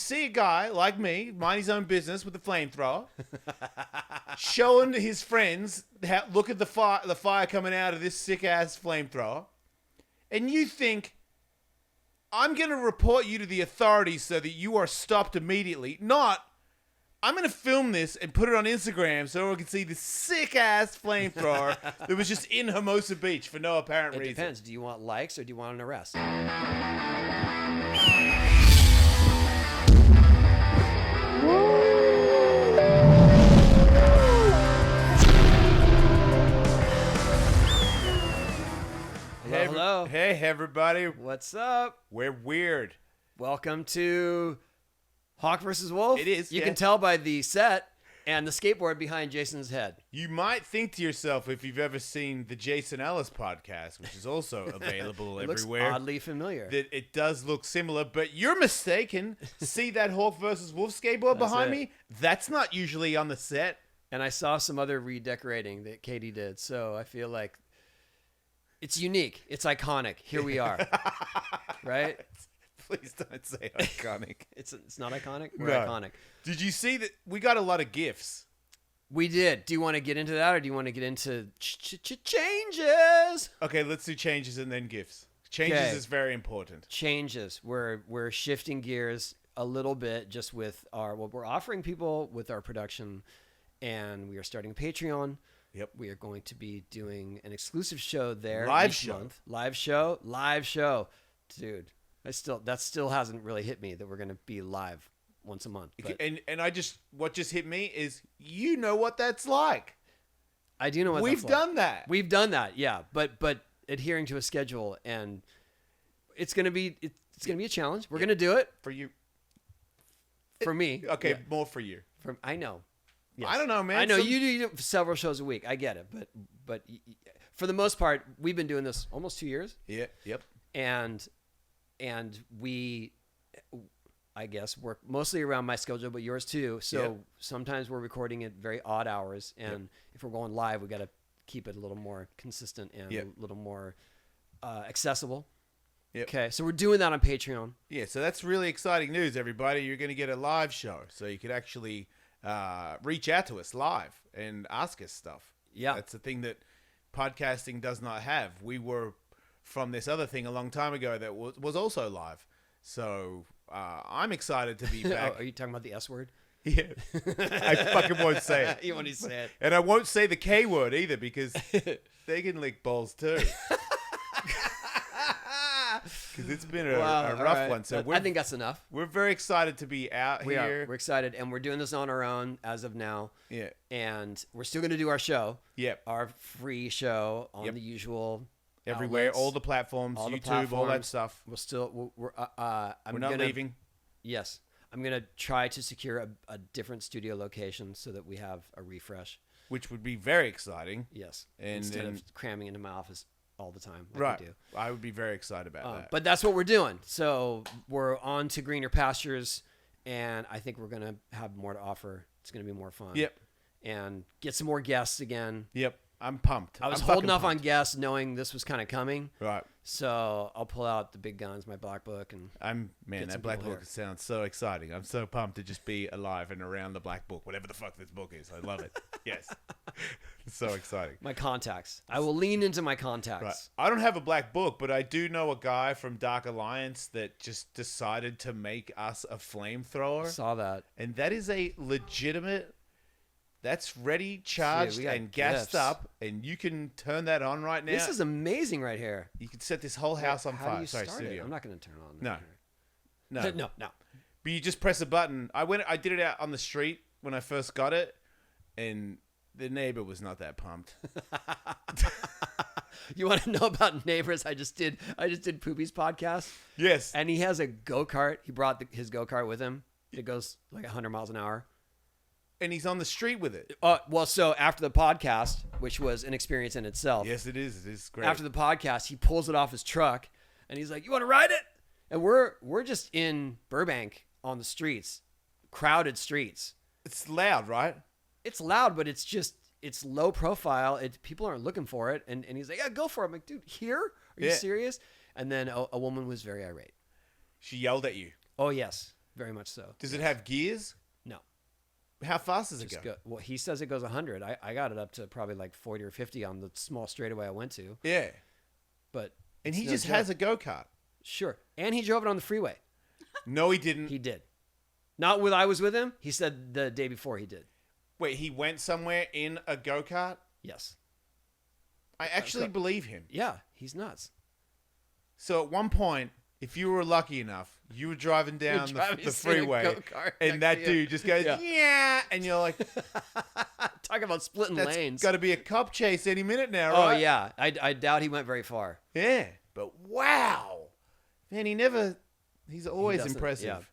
see a guy like me, mind his own business with a flamethrower, showing his friends, look at the fire coming out of this sick-ass flamethrower, and you think, I'm going to report you to the authorities so that you are stopped immediately. Not, I'm going to film this and put it on Instagram so everyone can see this sick-ass flamethrower that was just in Hermosa Beach for no apparent reason. It depends. Do you want likes or do you want an arrest? Hello. Hey, everybody. What's up? We're weird. Welcome to Hawk versus Wolf. It is. You can tell by the set and the skateboard behind Jason's head. You might think to yourself, if you've ever seen the Jason Ellis podcast, which is also available it everywhere. Looks oddly familiar. That it does look similar, but you're mistaken. See that Hawk versus Wolf skateboard behind me? That's not usually on the set. And I saw some other redecorating that Katie did, so I feel like it's unique. It's iconic. Here we are. Right? Please don't say iconic. It's not iconic? We're No. iconic. Did you see that? We got a lot of GIFs. We did. Do you want to get into that or do you want to get into changes? Okay, let's do changes and then GIFs. Changes is very important. Changes. We're shifting gears a little bit just with what we're offering people with our production, and we are starting a Patreon. Yep. We are going to be doing an exclusive show there. Live show. Live show. Dude, that still hasn't really hit me that we're going to be live once a month. But And what just hit me is, you know what that's like. I do know what We've that's like. done that. We've done that, yeah. But adhering to a schedule, and it's going to be a challenge. We're going to do it For you. for me. Okay, Yeah. more for you. I know. Yes. I don't know, man. I know you do several shows a week. I get it, but for the most part, we've been doing this almost 2 years. Yeah. Yep. And we, I guess, work mostly around my schedule, but yours too. So sometimes we're recording at very odd hours, and if we're going live, we got to keep it a little more consistent and a little more accessible. Yep. Okay, so we're doing that on Patreon. Yeah, so that's really exciting news, everybody. You're going to get a live show, so you could actually reach out to us live and ask us stuff. Yeah. That's the thing that podcasting does not have. We were from this other thing a long time ago that was also live. So I'm excited to be back. Oh, are you talking about the S word? Yeah. I fucking won't say it. You want to say it. And I won't say the K word either, because they can lick balls too. Because it's been a rough one. So I think that's enough. We're very excited to be out here. We're excited, and we're doing this on our own as of now. Yeah. And we're still going to do our show. Yep. Our free show on the usual everywhere, outlets, all the platforms, all the YouTube, platforms. all that stuff. We're not leaving. Yes. I'm going to try to secure a different studio location so that we have a refresh. Which would be very exciting. Yes. And instead of cramming into my office all the time. Right. We do. I would be very excited about that. But that's what we're doing. So we're on to greener pastures, and I think we're going to have more to offer. It's going to be more fun. Yep. And get some more guests again. Yep. I'm pumped. I was holding off on guests knowing this was kind of coming. Right. So I'll pull out the big guns, my black book. And that black book sounds so exciting. I'm so pumped to just be alive and around the black book, whatever the fuck this book is. I love it. Yes. It's so exciting. My contacts. I will lean into my contacts. Right. I don't have a black book, but I do know a guy from Dark Alliance that just decided to make us a flamethrower. I saw that. And that is a legitimate... That's ready, charged, and gassed gifts. up, and you can turn that on right now. This is amazing right here. You can set this whole house on How fire. do you Sorry, start studio. it? I'm not going to turn on. No. No. But you just press a button. I did it out on the street when I first got it, and the neighbor was not that pumped. You want to know about neighbors? I just did Poopies podcast. Yes. And he has a go-kart. He brought his go-kart with him. It goes like 100 miles an hour. And he's on the street with it. Well, so after the podcast, which was an experience in itself. Yes, it is. It is great. After the podcast, he pulls it off his truck, and he's like, "You want to ride it?" And we're just in Burbank on the streets, crowded streets. It's loud, right? It's loud, but it's low profile. People aren't looking for it. And he's like, "Yeah, go for it." I'm like, "Dude, here? Are you serious?" And then a woman was very irate. She yelled at you. Oh, yes. Very much so. Does it have gears? No. How fast does it Just go? well, he says it goes 100. I got it up to probably like 40 or 50 on the small straightaway I went to. Yeah. But And he no just joke. has a go-kart. Sure. And he drove it on the freeway. No, he didn't. He did. Not when I was with him. He said the day before he did. Wait, he went somewhere in a go-kart? Yes. I actually believe him. Yeah, he's nuts. So at one point, if you were lucky enough, you were driving down the freeway, and that dude just goes, yeah, and you're like, talk about splitting lanes. Got to be a cop chase any minute now, Oh, right? yeah. I doubt he went very far. Yeah, but wow. Man, he's always impressive.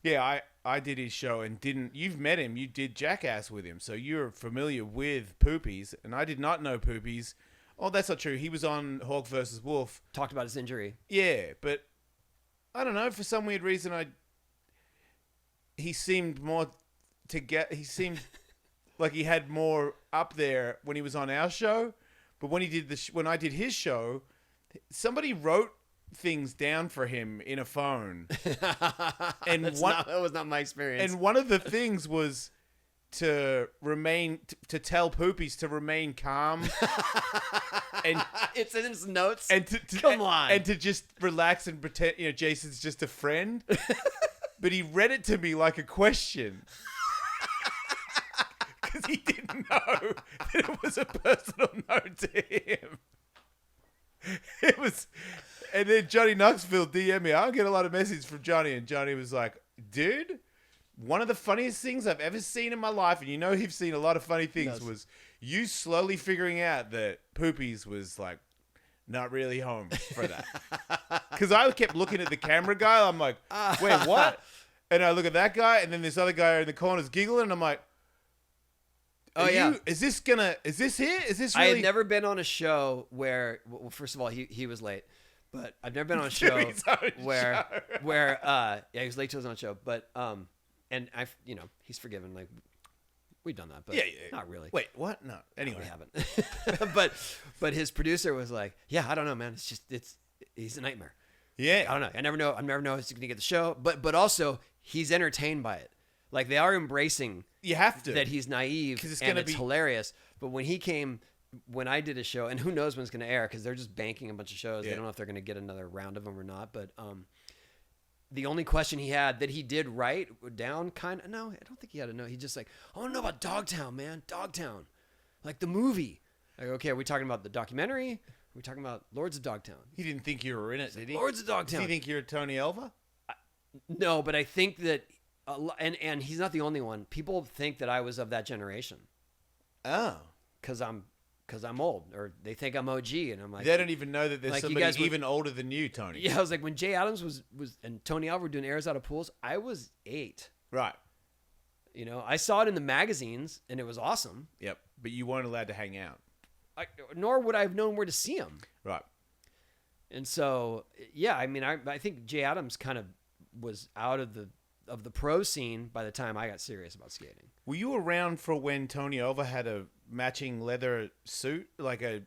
Yeah, I did his show and you've met him, you did Jackass with him, so you're familiar with Poopies, and I did not know Poopies. Oh, that's not true. He was on Hawk versus Wolf. Talked about his injury. Yeah, but I don't know, for some weird reason he seemed like he had more up there when he was on our show, but when he did when I did his show, somebody wrote things down for him in a phone. And that was not my experience. And one of the things was to tell Poopies to remain calm. And it's in his notes. And Come on. And to just relax and pretend, Jason's just a friend. But he read it to me like a question. Because he didn't know that it was a personal note to him. It was, and then Johnny Knoxville DM me. I get a lot of messages from Johnny, and Johnny was like, dude, one of the funniest things I've ever seen in my life, and you've seen a lot of funny things, was you slowly figuring out that Poopies was like not really home for that. Because I kept looking at the camera guy. I'm like, wait, what? And I look at that guy, and then this other guy in the corner's giggling, and I'm like, is this here? Is this really? I had never been on a show where, well, first of all, he was late, but I've never been on a show where he was late to his own show, but and he's forgiven, like we've done that, but not really. Wait, what? No, anyway, we haven't. but his producer was like, yeah, I don't know, man. He's a nightmare. Yeah, I don't know. I never know if he's gonna get the show, but also he's entertained by it. Like they are embracing. You have to. That he's naive and it's hilarious. But when I did a show, and who knows when it's going to air because they're just banking a bunch of shows. Yeah. They don't know if they're going to get another round of them or not. But the only question he had that he did write down I don't think he had to know. He just like, I want to know about Dogtown, man. Dogtown. Like the movie. Like, okay, are we talking about the documentary? Are we talking about Lords of Dogtown? He didn't think you were in it, did he? Lords of Dogtown. Does he think you're Tony Elva? No, but I think that... and he's not the only one. People think that I was of that generation. Oh, because I'm old, or they think I'm OG, and I'm like, they don't even know that there's like somebody even older than you, Tony. Yeah, I was like, when Jay Adams was and Tony Alva were doing airs out of pools, I was 8. Right. I saw it in the magazines, and it was awesome. Yep, but you weren't allowed to hang out. Nor would I have known where to see him. Right. And so, yeah, I mean, I think Jay Adams kind of was out of the pro scene by the time I got serious about skating. Were you around for when Tony Elva had a matching leather suit, like a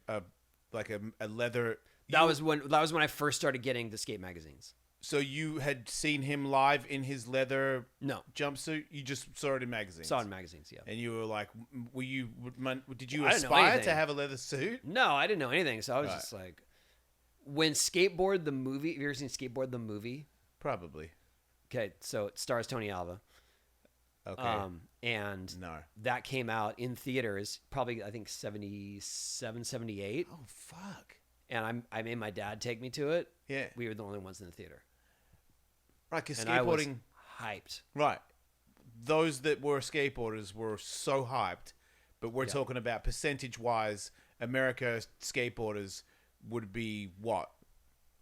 leather? That was when I first started getting the skate magazines. So you had seen him live in his leather jumpsuit? You just saw it in magazines. Saw it in magazines, yeah. And you were like, did you I aspire to have a leather suit? No, I didn't know anything. So I was just like, when Skateboard the movie, have you ever seen Skateboard the movie? Probably. Okay, so it stars Tony Alva. Okay. And that came out in theaters probably, I think, 77, 78. Oh, fuck. And I made my dad take me to it. Yeah. We were the only ones in the theater. Right, because skateboarding... I was hyped. Right. Those that were skateboarders were so hyped, but we're talking about percentage-wise, America skateboarders would be what?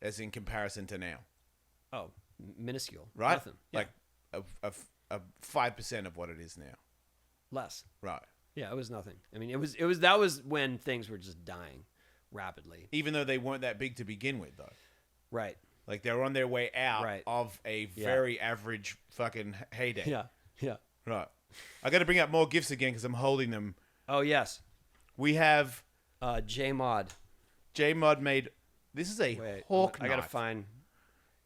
As in comparison to now? Oh, minuscule. Right? Nothing. Like a 5% of what it is now. Less. Right. Yeah, it was nothing. I mean, that was when things were just dying rapidly. Even though they weren't that big to begin with, though. Right. Like they were on their way out of a very average fucking heyday. Yeah. Yeah. Right. I got to bring up more gifts again because I'm holding them. Oh, yes. We have... J-Mod. J-Mod made... This is a Hawk knife. I got to find...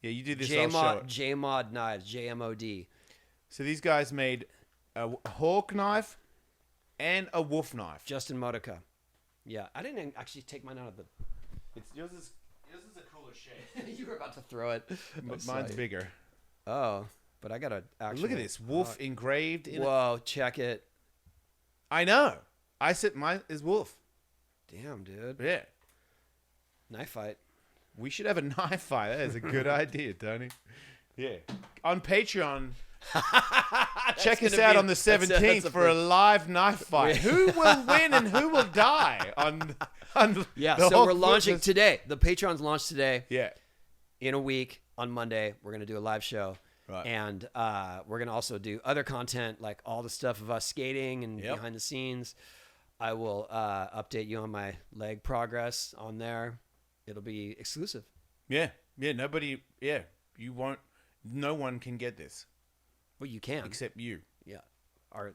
Yeah, you do this. I'll show it. JMod knives. JMOD. So these guys made a hawk knife and a wolf knife. Justin Modica. Yeah, I didn't actually take mine out of the. Yours is a cooler shape. You were about to throw it. Mine's bigger. Oh, but I got a actual. Look at this wolf engraved in it. Whoa, check it. I know. I said mine is wolf. Damn, dude. Yeah. Knife fight. We should have a knife fight. That is a good idea, Tony. Yeah. On Patreon, check us out on the 17th for a live knife fight. Who will win and who will die on Yeah, the so Hawk we're launching versus- today. The Patreon's launched today. Yeah. In a week on Monday, we're going to do a live show. Right. And we're going to also do other content, like all the stuff of us skating and behind the scenes. I will update you on my leg progress on there. It'll be exclusive. Yeah. Yeah. Nobody. Yeah. You won't. No one can get this Well, you can. except you, Yeah. Our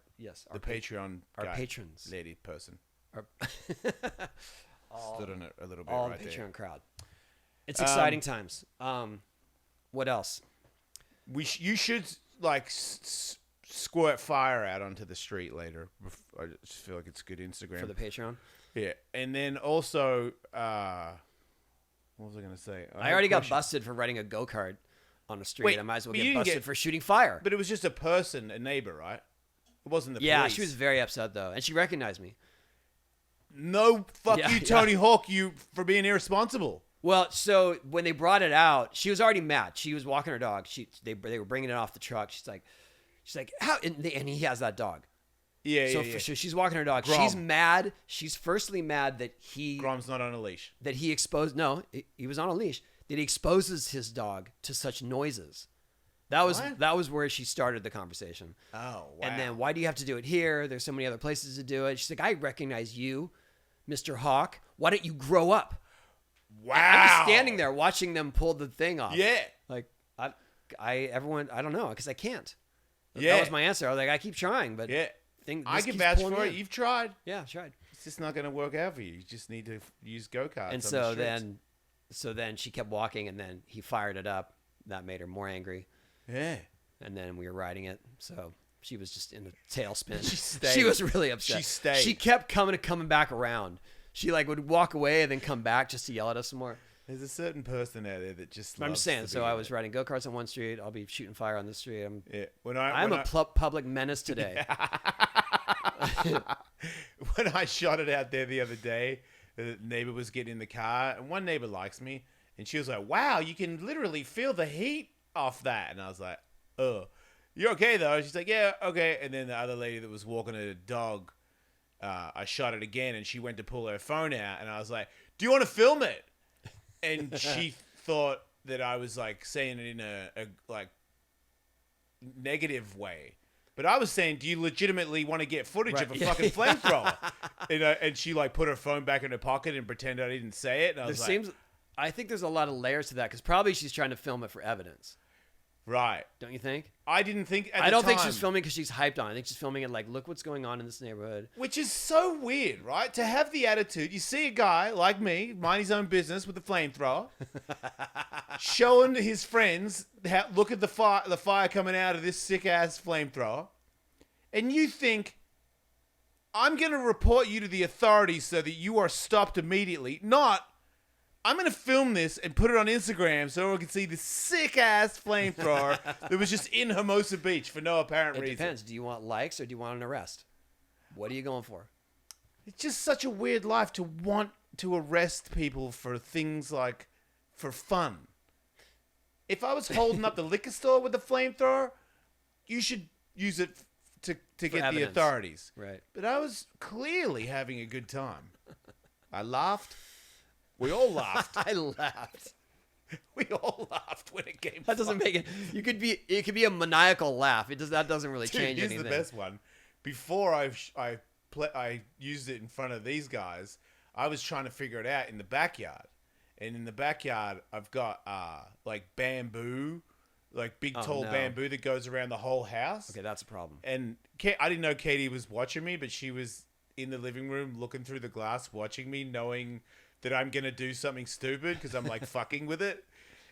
the Patreon our guy, patrons. lady person. Our Stood on it a little bit all right the there. Patreon crowd. It's exciting times. What else? You should like squirt fire out onto the street later. I just feel like it's good Instagram For the Patreon? Yeah, and then also, what was I gonna say? I already got busted for riding a go-kart on the street. Wait, I might as well but you get didn't busted for shooting fire. But it was just a person, a neighbor, right? It wasn't the Yeah, police. she was very upset though, and she recognized me. No, fuck Yeah, you, Tony Hawk, you for being irresponsible. Well, so when they brought it out, she was already mad. She was walking her dog. They were bringing it off the truck. She's like, how? And he has that dog. Yeah, So, yeah. so she's walking her dog. Grom. She's mad. She's firstly mad that Grom's not on a leash. that he exposed. No, he was on a leash. That he exposes his dog to such noises. That was where she started the conversation. Oh, wow. And then, why do you have to do it here? There's so many other places to do it. She's like, I recognize you, Mr. Hawk. Why don't you grow up? Wow. I'm just standing there watching them pull the thing off. Yeah. Like, everyone, I don't know, because I can't. Yeah. That was my answer. I was like, I keep trying, but Yeah. I this can keeps vouch pulling for me it. in. You've tried. Yeah, I tried. It's just not going to work out for you. You just need to use go-karts. And so then she kept walking, and then he fired it up. That made her more angry. Yeah. And then we were riding it, so she was just in a tailspin. She stayed. She was really upset. She stayed. She kept coming back around. She would walk away and then come back just to yell at us some more. There's a certain person out there that just. I'm loves just saying. to So be I in was it. riding go-karts on one street. I'll be shooting fire on this street. Yeah. I'm a public menace today. When I shot it out there the other day, the neighbor was getting in the car, and one neighbor likes me, and she was like, "Wow, you can literally feel the heat off that." And I was like, "Oh, you're okay though?" She's like, "Yeah, okay." And then the other lady that was walking a dog, I shot it again, and she went to pull her phone out, and I was like, "Do you want to film it?" And she thought that I was like saying it in a like negative way. But I was saying, do you legitimately want to get footage of a fucking flamethrower? And she like put her phone back in her pocket and pretended I didn't say it. And I was I think there's a lot of layers to that because probably she's trying to film it for evidence. right. Don't you think? I didn't think at I the don't think time, she's filming because she's hyped on it. I think she's filming it like, look what's going on in this neighborhood. Which is so weird, right? To have the attitude. You see a guy like me, mind his own business with a flamethrower, showing his friends, look at the fire coming out of this sick-ass flamethrower. And you think, I'm going to report you to the authorities so that you are stopped immediately. Not, I'm going to film this and put it on Instagram so everyone can see this sick-ass flamethrower that was just in Hermosa Beach for no apparent It reason. depends. Do you want likes or do you want an arrest? What are you going for? It's just such a weird life to want to arrest people for things like, for fun. If I was holding up the liquor store with a flamethrower, you should use it to get the evidence. authorities. Right. But I was clearly having a good time. I laughed. We all laughed. I laughed. We all laughed when it came. That doesn't make it. It could be a maniacal laugh. That doesn't really Dude, change here's anything. the best one. Before I used it in front of these guys, I was trying to figure it out in the backyard. And in the backyard, I've got like bamboo, like big tall bamboo that goes around the whole house. Okay, that's a problem. And I didn't know Katie was watching me, but she was in the living room looking through the glass, watching me, knowing that I'm going to do something stupid because I'm like fucking with it.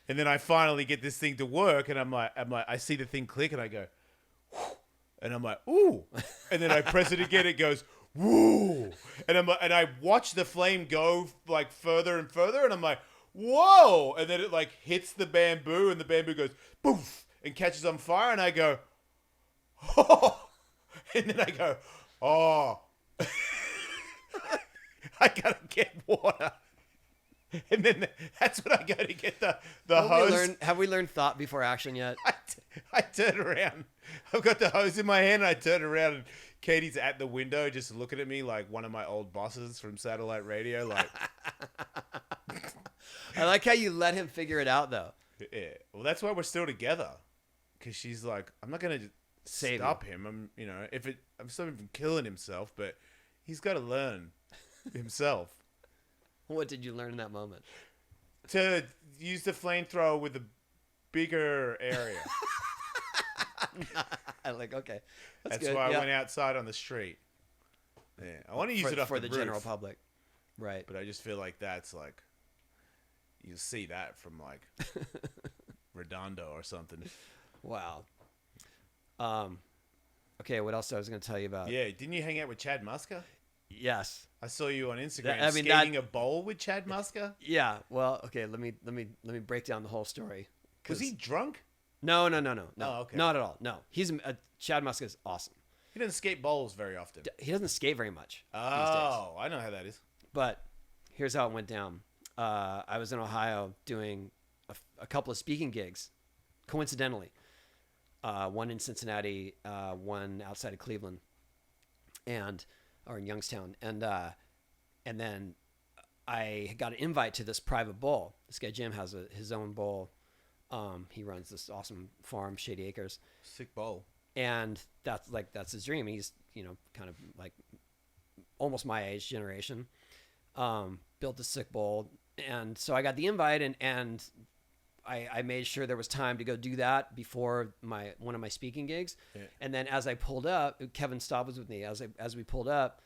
And then I finally get this thing to work, and I'm like, I see the thing click, and I go, whew, and I'm like, ooh, and then I press it again, it goes, woo, and I watch the flame go like further and further, and I'm like, whoa, and then it like hits the bamboo, and the bamboo goes poof and catches on fire, and I go, oh, and then I go, oh, I gotta get water. And then that's when I go to get the hose. Have we learned thought before action yet? I turn around. I've got the hose in my hand, and I turn around, and Katie's at the window just looking at me like one of my old bosses from satellite radio. Like, I like how you let him figure it out, though. yeah. Well, that's why we're still together. Because she's like, I'm not going to stop him. I'm stopping him from killing himself, but he's got to learn himself. What did you learn in that moment? To use the flamethrower with a bigger area. I like, okay. That's good. why I went outside on the street. Yeah, I want to use it off for the the roof, general public. Right. but I just feel like that's like, you'll see that from like Redondo or something. Wow. Okay, what else I was going to tell you about? Yeah, didn't you hang out with Chad Muska? Yes. I saw you on Instagram I mean, skating a bowl with Chad Muska. Yeah. Well, okay. Let me break down the whole story. Was he drunk? No. Oh, okay. Not at all. No. He's Chad Muska is awesome. He doesn't skate bowls very often. He doesn't skate very much. These days. Oh, I know how that is. But here's how it went down. I was in Ohio doing a couple of speaking gigs, coincidentally. One in Cincinnati, one outside of Cleveland, or in Youngstown, and then I got an invite to this private bowl. This guy Jim has his own bowl. He runs this awesome farm, Shady Acres. Sick bowl. And that's his dream. He's kind of like almost my age generation. Built a sick bowl, and so I got the invite, and I made sure there was time to go do that before one of my speaking gigs. Yeah. And then as I pulled up, Kevin Staub was with me. As we pulled up,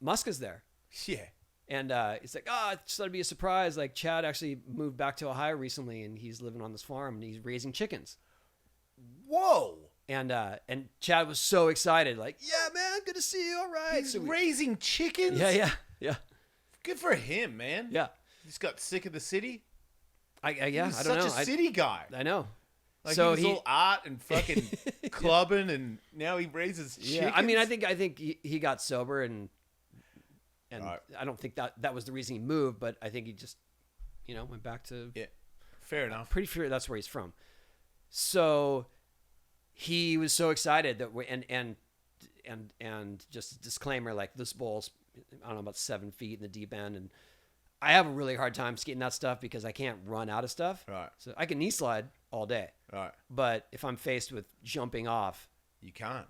Muska's there. Yeah. And it's like, I just thought it'd be a surprise. Like, Chad actually moved back to Ohio recently, and he's living on this farm, and he's raising chickens. Whoa. And Chad was so excited. Like, yeah, man, good to see you. All right. He's raising chickens? Yeah. Good for him, man. Yeah. He's got sick of the city? I don't know. He's such a city guy. I know. Like, so he was all art and fucking clubbing, and now he raises chickens. Yeah, I mean, I think he got sober, and right. I don't think that was the reason he moved, but I think he just, went back to. Yeah, fair enough. Pretty sure that's where he's from. So he was so excited that and just a disclaimer, like, this bowl's, I don't know, about 7 feet in the deep end, and I have a really hard time skating that stuff because I can't run out of stuff. Right. So I can knee slide all day. Right. But if I'm faced with jumping off, you can't.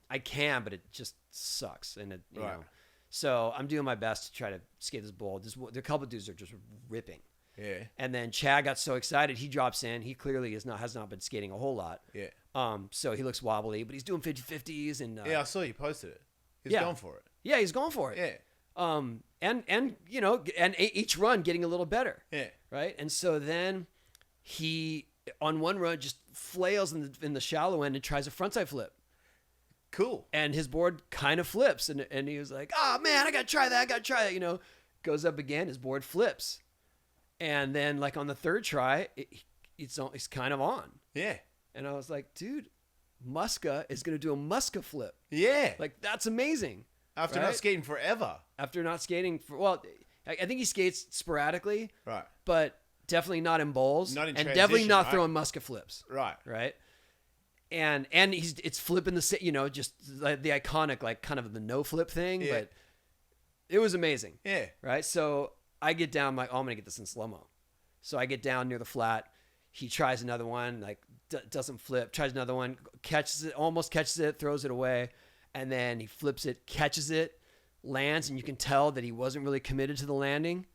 I can, but it just sucks. And you right. know. So I'm doing my best to try to skate this bowl. The couple dudes are just ripping. Yeah. And then Chad got so excited, he drops in. He clearly has not been skating a whole lot. Yeah. So he looks wobbly, but he's doing 50-50s and yeah, I saw you posted it. He's going for it. Yeah, he's going for it. Yeah. And each run getting a little better. Yeah. Right. And so then he on one run just flails in the shallow end and tries a frontside flip. Cool. And his board kind of flips, and he was like, "Oh man, I gotta try that. Goes up again, his board flips, and then like on the third try, it's kind of on. Yeah. And I was like, dude, Muska is gonna do a Muska flip. Yeah. Like, that's amazing. After not skating forever. After not skating I think he skates sporadically. Right. But definitely not in bowls. Not in and transition, definitely not right? throwing Muska flips. Right. Right. And it's flipping just like the iconic, like kind of the no flip thing, yeah. but it was amazing. Yeah. Right. So I get down, I'm like, I'm going to get this in slow-mo. So I get down near the flat. He tries another one, like doesn't flip, tries another one, almost catches it, throws it away. And then he flips it, catches it, lands, and you can tell that he wasn't really committed to the landing.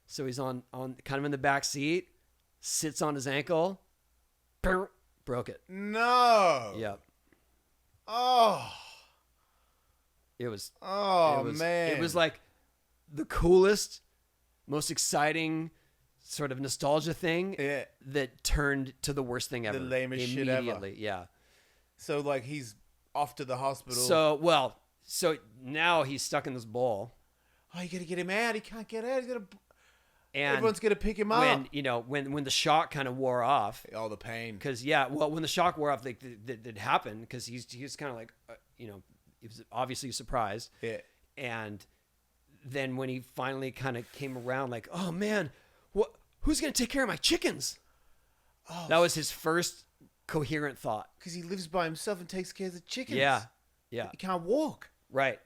So he's on kind of in the back seat, sits on his ankle, broke it. No. Yep. Oh. It was. Oh, man. It was like the coolest, most exciting sort of nostalgia thing Yeah. that turned to the worst thing ever. The lamest shit ever. Immediately, yeah. So like he's off to the hospital. So now he's stuck in this bowl. Oh, you gotta get him out. He can't get out. And Everyone's gonna pick him up. When the shock kind of wore off. All the pain. Because when the shock wore off, like that happened, because he was kind of like, he was obviously surprised. Yeah. And then when he finally kind of came around, like, oh man, who's gonna take care of my chickens? Oh, that was his first coherent thought. Because he lives by himself and takes care of the chickens. Yeah. He can't walk. Right.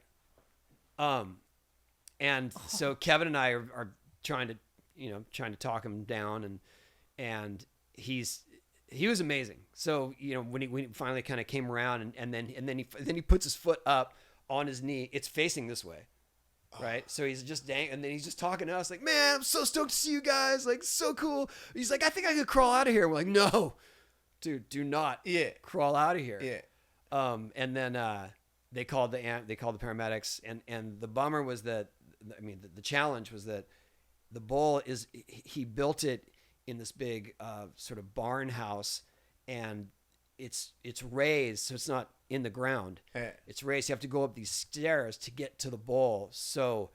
And so Kevin and I are trying to talk him down, and he was amazing. So, when he finally kind of came around, and then he puts his foot up on his knee, it's facing this way. Right. So he's just and then he's just talking to us like, man, I'm so stoked to see you guys. Like, so cool. He's like, I think I could crawl out of here. We're like, no, dude, do not crawl out of here. Yeah. And then, they called the paramedics, and the bummer was that, the challenge was that the bull he built it in this big, sort of barn house, and it's raised. So it's not in the ground. It's raised. You have to go up these stairs to get to the bowl. So,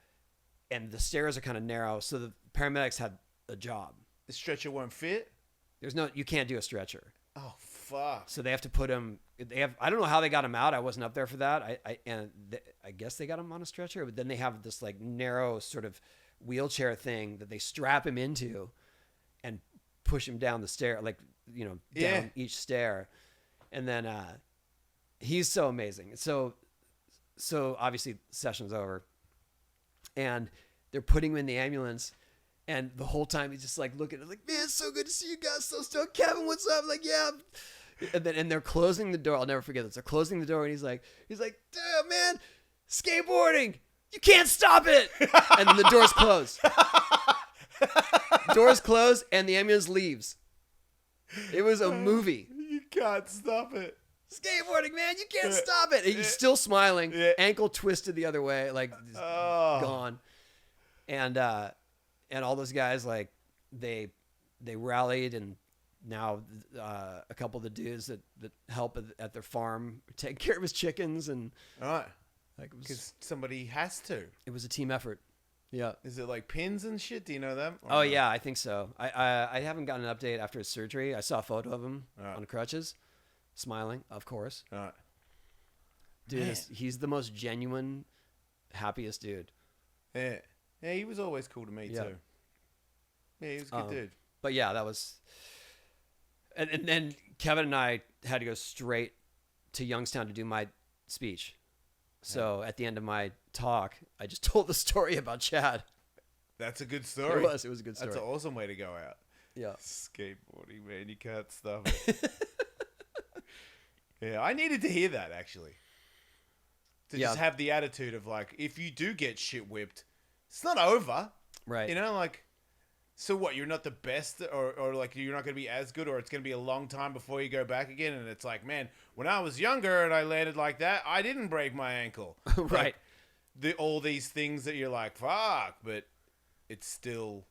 and the stairs are kind of narrow. So the paramedics had a job. The stretcher won't fit? You can't do a stretcher. Oh, fuck. So they have to put him, I don't know how they got him out. I wasn't up there for that. I guess they got him on a stretcher, but then they have this like narrow sort of wheelchair thing that they strap him into and push him down the stair, like, down each stair. And then, he's so amazing. So obviously session's over, and they're putting him in the ambulance, and the whole time he's just like looking at it, like, man, it's so good to see you guys. So stoked. Kevin, what's up? Like, yeah. And they're closing the door. I'll never forget this. They're closing the door, and he's like, damn, man, skateboarding, you can't stop it. And then the door's closed. Doors closed, and the ambulance leaves. It was a movie. You can't stop it. Skateboarding, man, you can't stop it. He's still smiling, ankle twisted the other way, like gone. And all those guys, like, they rallied, and now a couple of the dudes that help at their farm take care of his chickens, and right, like, because somebody has to. It was a team effort. Yeah. Is it like pins and shit? Do you know them? Oh, yeah, I think so. I haven't gotten an update after his surgery. I saw a photo of him on crutches, smiling, of course. Right. Dude, he's the most genuine, happiest dude. Yeah. Yeah, he was always cool to me, too. Yeah, he was a good dude. But yeah, that was... And then Kevin and I had to go straight to Youngstown to do my speech. So at the end of my talk, I just told the story about Chad. That's a good story. It was a good story. That's an awesome way to go out. Yeah. Skateboarding, man. You can't stop it. Yeah, I needed to hear that, actually. To just have the attitude of, like, if you do get shit whipped, it's not over. Right. Like, so what, you're not the best, or like, you're not going to be as good, or it's going to be a long time before you go back again, and it's like, man, when I was younger and I landed like that, I didn't break my ankle. Right. Like, all these things that you're like, fuck, but it's still,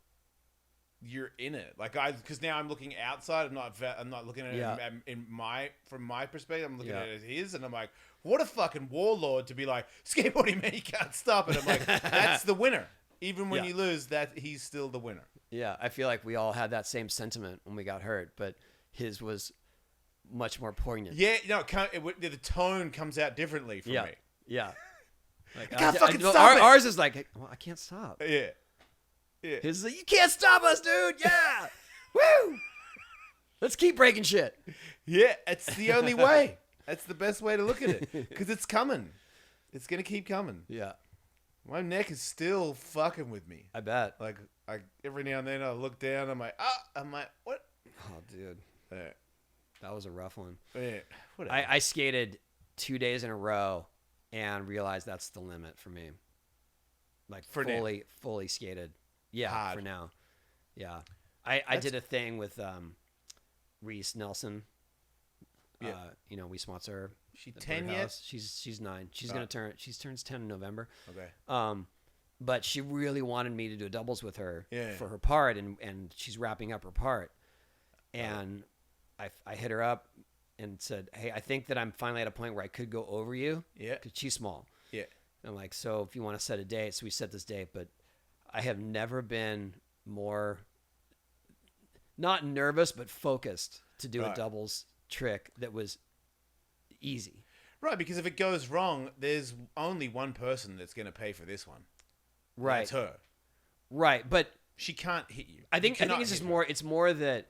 you're in it. Like, because now I'm looking outside, I'm not looking at it from my perspective, I'm looking at it as his, and I'm like, what a fucking warlord to be like, skateboarding, man, you can't stop it. I'm like, that's the winner. Even when you lose, that he's still the winner. Yeah, I feel like we all had that same sentiment when we got hurt, but his was much more poignant. Yeah, no, the tone comes out differently for me. Yeah. Like, I can't fucking stop it. Ours is like, well, I can't stop. Yeah. His is like, you can't stop us, dude. Yeah. Woo. Let's keep breaking shit. Yeah, it's the only way. That's the best way to look at it. Because it's coming. It's going to keep coming. Yeah. My neck is still fucking with me. I bet. Like, every now and then I look down, I'm like, what? Oh, dude. Yeah. That was a rough one. Yeah. Whatever. I skated 2 days in a row and realized that's the limit for me. Like, fully skated. Yeah, hard. For now. Yeah. I did a thing with Reese Nelson. Yeah. We sponsor her. She 10 yet? She's 9. She turns 10 in November. Okay. but she really wanted me to do a doubles with her Yeah. for her part, and she's wrapping up her part. And I hit her up and said, hey, I think that I'm finally at a point where I could go over you. Yeah. Because she's small. Yeah. And I'm like, so if you want to set a date, so we set this date, but I have never been more, not nervous, but focused to do a doubles trick that was easy. Right, because if it goes wrong, there's only one person that's going to pay for this one. Right. It's her. Right, but she can't hit you. I think it's just more. It's more that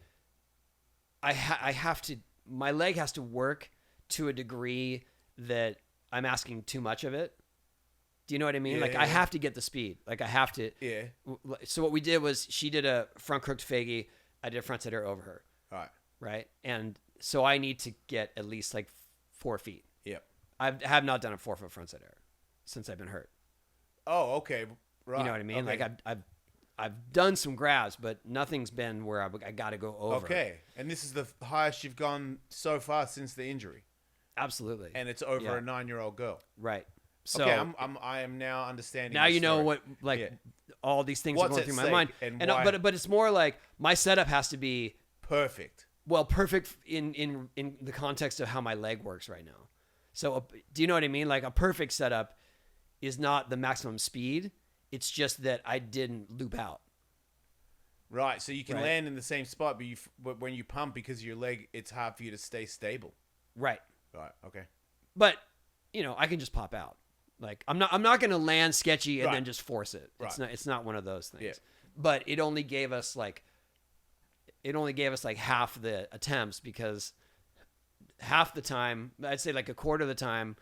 I have to. My leg has to work to a degree that I'm asking too much of it. Do you know what I mean? Yeah, I have to get the speed. Like I have to. Yeah. So what we did was she did a front crooked fagie. I did a front air over her. All right. Right. And so I need to get at least like 4 feet. Yep. I have not done a 4-foot front air since I've been hurt. Oh, okay. Right. You know what I mean? Okay. Like I've done some grabs, but nothing's been where I got to go over. Okay. And this is the highest you've gone so far since the injury. Absolutely. And it's over a 9-year-old girl. Right. So okay, I am now understanding. Now you know story. what all these things What's are going at through my stake mind. and why? But it's more like my setup has to be perfect. Well, perfect in the context of how my leg works right now. So do you know what I mean? Like a perfect setup is not the maximum speed. It's just that I didn't loop out. Right. So you can land in the same spot, but when you pump because of your leg, it's hard for you to stay stable. Right. Right. Okay. But I can just pop out. Like I'm not going to land sketchy and then just force it. Right. It's not one of those things. Yeah. But it only gave us like half the attempts, because half the time, I'd say like a quarter of the time,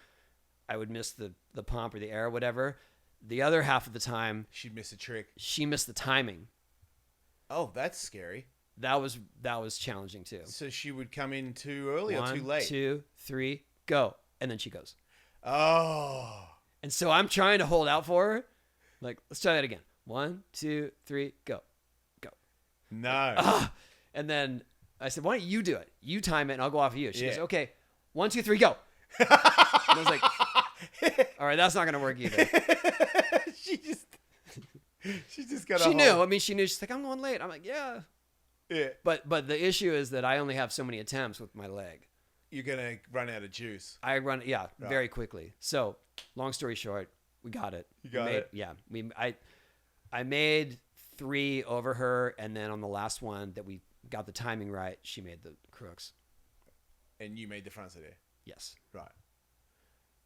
I would miss the pump or the air or whatever. The other half of the time, she'd miss a trick. She missed the timing. Oh, that's scary. That was challenging too. So she would come in too early or too late? 1, 2, 3, go. And then she goes. Oh. And so I'm trying to hold out for her. Like, let's try that again. 1, 2, 3, go. Go. No. And then I said, why don't you do it? You time it and I'll go off of you. She goes, okay, 1, 2, 3, go. And I was like, all right, that's not going to work either. She just got. She knew. I mean, she knew. She's like, I'm going late. I'm like, yeah. Yeah. But the issue is that I only have so many attempts with my leg. You're gonna run out of juice. I run, very quickly. So, long story short, we got it. You got it. Yeah. I made 3 over her, and then on the last one that we got the timing right, she made the crooks. And you made the front side air. Yes. Right.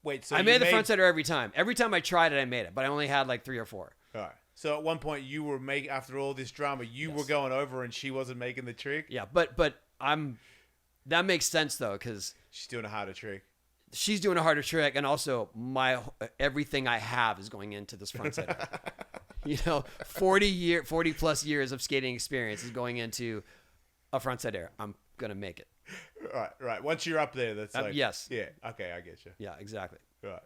Wait. So I made the front side air every time. Every time I tried it, I made it, but I only had like 3 or 4. All right. So at one point you were after all this drama, you were going over and she wasn't making the trick. Yeah, but that makes sense though, because she's doing a harder trick. She's doing a harder trick, and also everything I have is going into this front side. 40 plus years of skating experience is going into a front side air. I'm gonna make it. Right. Once you're up there, that's like yes. Yeah. Okay, I get you. Yeah, exactly. Right.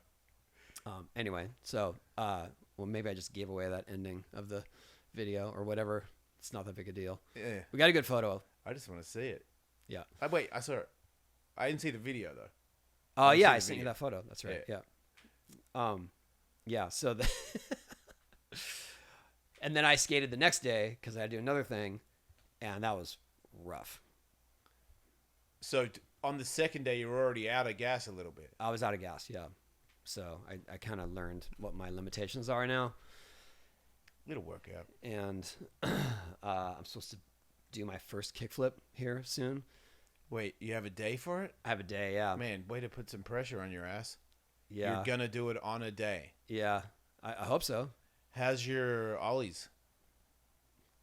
Anyway, so well, maybe I just gave away that ending of the video or whatever. It's not that big a deal. Yeah. We got a good photo. I just want to see it. Yeah. Wait, I saw it. I didn't see the video though. Oh yeah, I sent you that photo. That's right. Yeah. Yeah. So and then I skated the next day because I had to do another thing, and that was rough. So on the second day, you were already out of gas a little bit. I was out of gas. Yeah. So I kind of learned what my limitations are now. It'll work out. And I'm supposed to do my first kickflip here soon. Wait, you have a day for it? I have a day, yeah. Man, way to put some pressure on your ass. Yeah. You're gonna do it on a day. Yeah, I hope so. How's your ollies?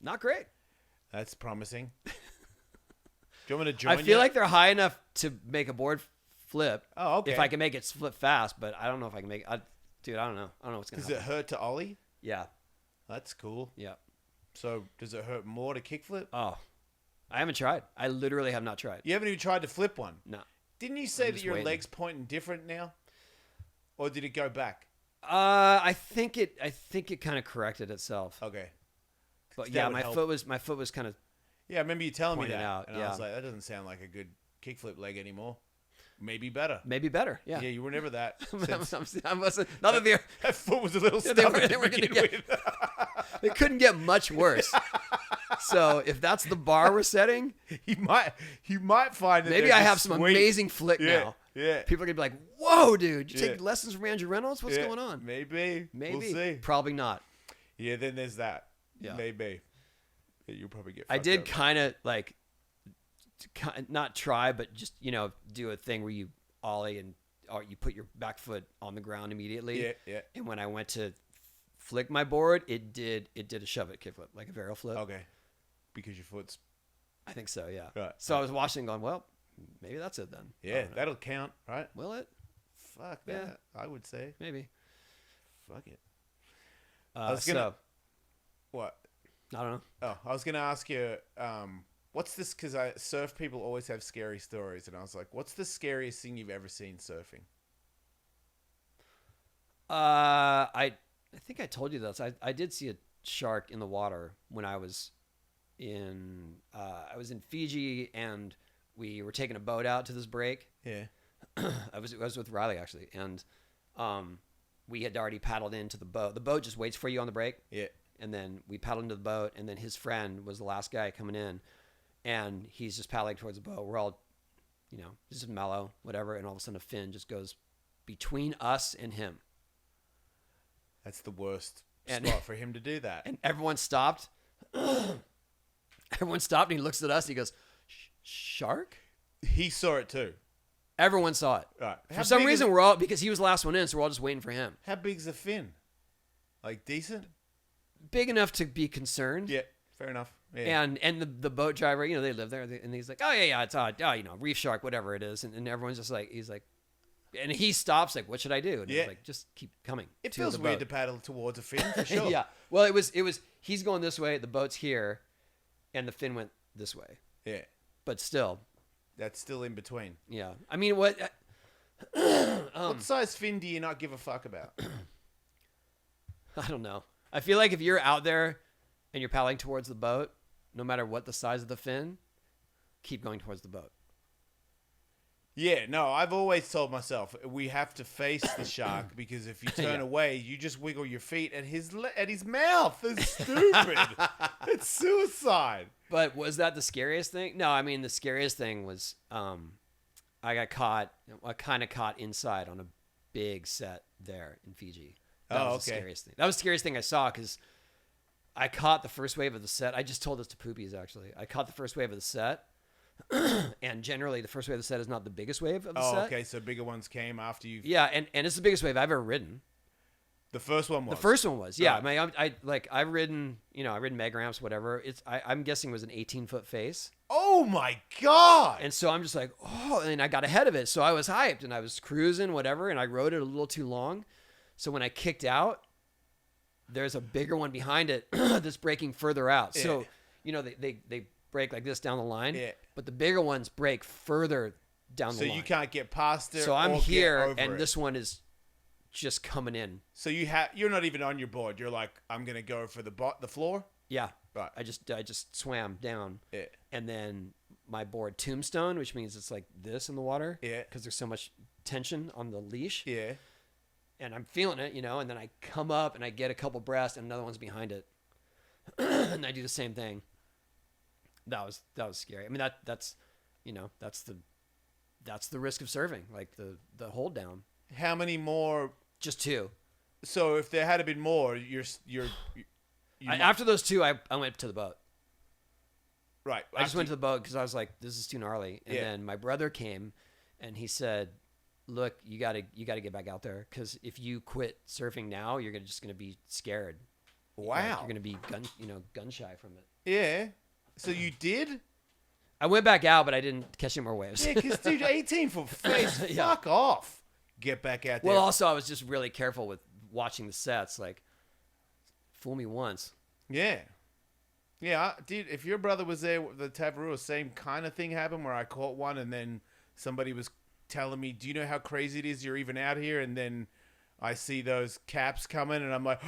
Not great. That's promising. Do you want me to join you? I feel like they're high enough to make a board flip. Oh, okay. If I can make it flip fast, but I don't know if I can make it. Dude, I don't know. I don't know what's going to happen. Does it hurt to ollie? Yeah. That's cool. Yeah. So does it hurt more to kickflip? Oh, I haven't tried. I literally have not tried. You haven't even tried to flip one? No. Didn't you say that your waiting. leg's pointing different now? Or did it go back? I think it kind of corrected itself. Okay. But yeah, my foot was kind of. Yeah, I remember you telling me that. Out, and I was like, that doesn't sound like a good kickflip leg anymore. maybe better. Maybe better. Yeah. Yeah, you were never that. I wasn't. Not that they're. That foot was a little Yeah, stubborn they to were gonna begin get- with. It couldn't get much worse. So if that's the bar we're setting, You might find that maybe they're I just have some sweet. amazing flick Yeah, now. yeah. People are gonna be like, "Whoa, dude! You Yeah. take lessons from Andrew Reynolds? What's Yeah, going on?" Maybe. Maybe. We'll see. Probably not. Yeah, then there's that. Yeah. Maybe. Yeah, you'll probably get I fucked did up. kind of like, not try, but just do a thing where you ollie or you put your back foot on the ground immediately. Yeah, yeah. And when I went to flick my board, it did a shove it kickflip, like a barrel flip. Okay. Because your foot's... I think so, yeah. Right. So I was watching, going, well, maybe that's it then. I Yeah, don't know. that'll count, right? Will it? Fuck Yeah. that. I would say. Maybe. Fuck it. was gonna- So What? I don't know. Oh, I was going to ask you, what's this? Because surf people always have scary stories. And I was like, what's the scariest thing you've ever seen surfing? I think I told you this. I did see a shark in the water when I was in Fiji, and we were taking a boat out to this break. Yeah. I was with Riley actually, and we had already paddled into the boat. The boat just waits for you on the break. Yeah. And then we paddled into the boat, and then his friend was the last guy coming in, and he's just paddling towards the boat. We're all, just mellow, whatever, and all of a sudden a fin just goes between us and him. That's the worst And- spot for him to do that. And everyone stopped. Everyone stopped, and he looks at us, and he goes, "Shark?" He saw it too. Everyone saw it. Right. For some reason, because he was the last one in, so we're all just waiting for him. How big's the fin? Like decent? Big enough to be concerned. Yeah. Fair enough. Yeah. And the boat driver, they live there, and he's like, "Oh yeah, it's reef shark, whatever it is," and everyone's just like, he's like, and he stops like, "What should I do?" And Yeah. he's like, "Just keep coming." It to feels the weird boat. to paddle towards a fin for sure. Yeah. Well, it was. He's going this way, the boat's here, and the fin went this way. Yeah. But still, That's still in between. yeah. I mean, what? What size fin do you not give a fuck about? I don't know. I feel like if you're out there and you're paddling towards the boat, no matter what the size of the fin, keep going towards the boat. Yeah, no, I've always told myself we have to face the shark because if you turn Yeah. away, you just wiggle your feet at his mouth. That's stupid. It's suicide. But was that the scariest thing? No, I mean the scariest thing was I got caught. I kind of caught inside on a big set there in Fiji. That was the scariest thing. That was the scariest thing I saw because I caught the first wave of the set. I just told this to Poopies actually. I caught the first wave of the set, and generally the first wave of the set is not the biggest wave of the set. Oh, okay, so bigger ones came after you. Yeah, and it's the biggest wave I've ever ridden. The first one was. The first one was, yeah. Right. I mean, I've ridden, I ridden meg ramps, whatever. I'm guessing it was an 18-foot face. Oh my god! And so I'm just like, oh, and I got ahead of it. So I was hyped and I was cruising, whatever, and I rode it a little too long. So when I kicked out, there's a bigger one behind it that's breaking further out. Yeah. So, they break like this down the line, Yeah. but the bigger ones break further down So the line. you can't get past it. So I'm or get here, over and it. this one is just coming in. So you're not even on your board. You're like, I'm gonna go for the floor. Yeah. Right. I just swam down. Yeah. And then my board tombstone, which means it's like this in the water. Yeah. Because there's so much tension on the leash. Yeah. And I'm feeling it, and then I come up and I get a couple breaths and another one's behind it. And I do the same thing. That was scary. I mean, that's the risk of surfing, like the hold down. How many more? Just two. So if there had been more, After those two, I went to the boat. right. I just went to the boat because I was like, this is too gnarly. And Yeah. then my brother came and he said, look, you gotta get back out there because if you quit surfing now, you're just gonna be scared. Wow. Like, you're gonna be gun shy from it. Yeah. So you did? I went back out, but I didn't catch any more waves. Yeah, because dude, 18-foot face. Yeah. Fuck off. Get back out there. Well, also I was just really careful with watching the sets. Like, fool me once. Yeah. Yeah, dude, if your brother was there, the Tavarua, same kind of thing happened where I caught one and then somebody was telling me, do you know how crazy it is you're even out here? And then I see those caps coming and I'm like,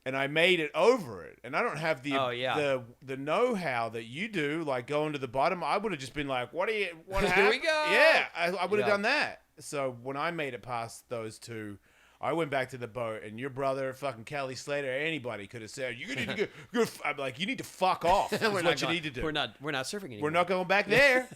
and I made it over it, and I don't have the the know-how that you do, like going to the bottom. I would have just been like, what Here happened? we go. Yeah, I would have done that. So when I made it past those two, I went back to the boat, and your brother, fucking Kelly Slater, anybody could have said, "You need to go." I'm like, "You need to fuck off." That's what you need to do. We're not surfing anymore. We're not going back there.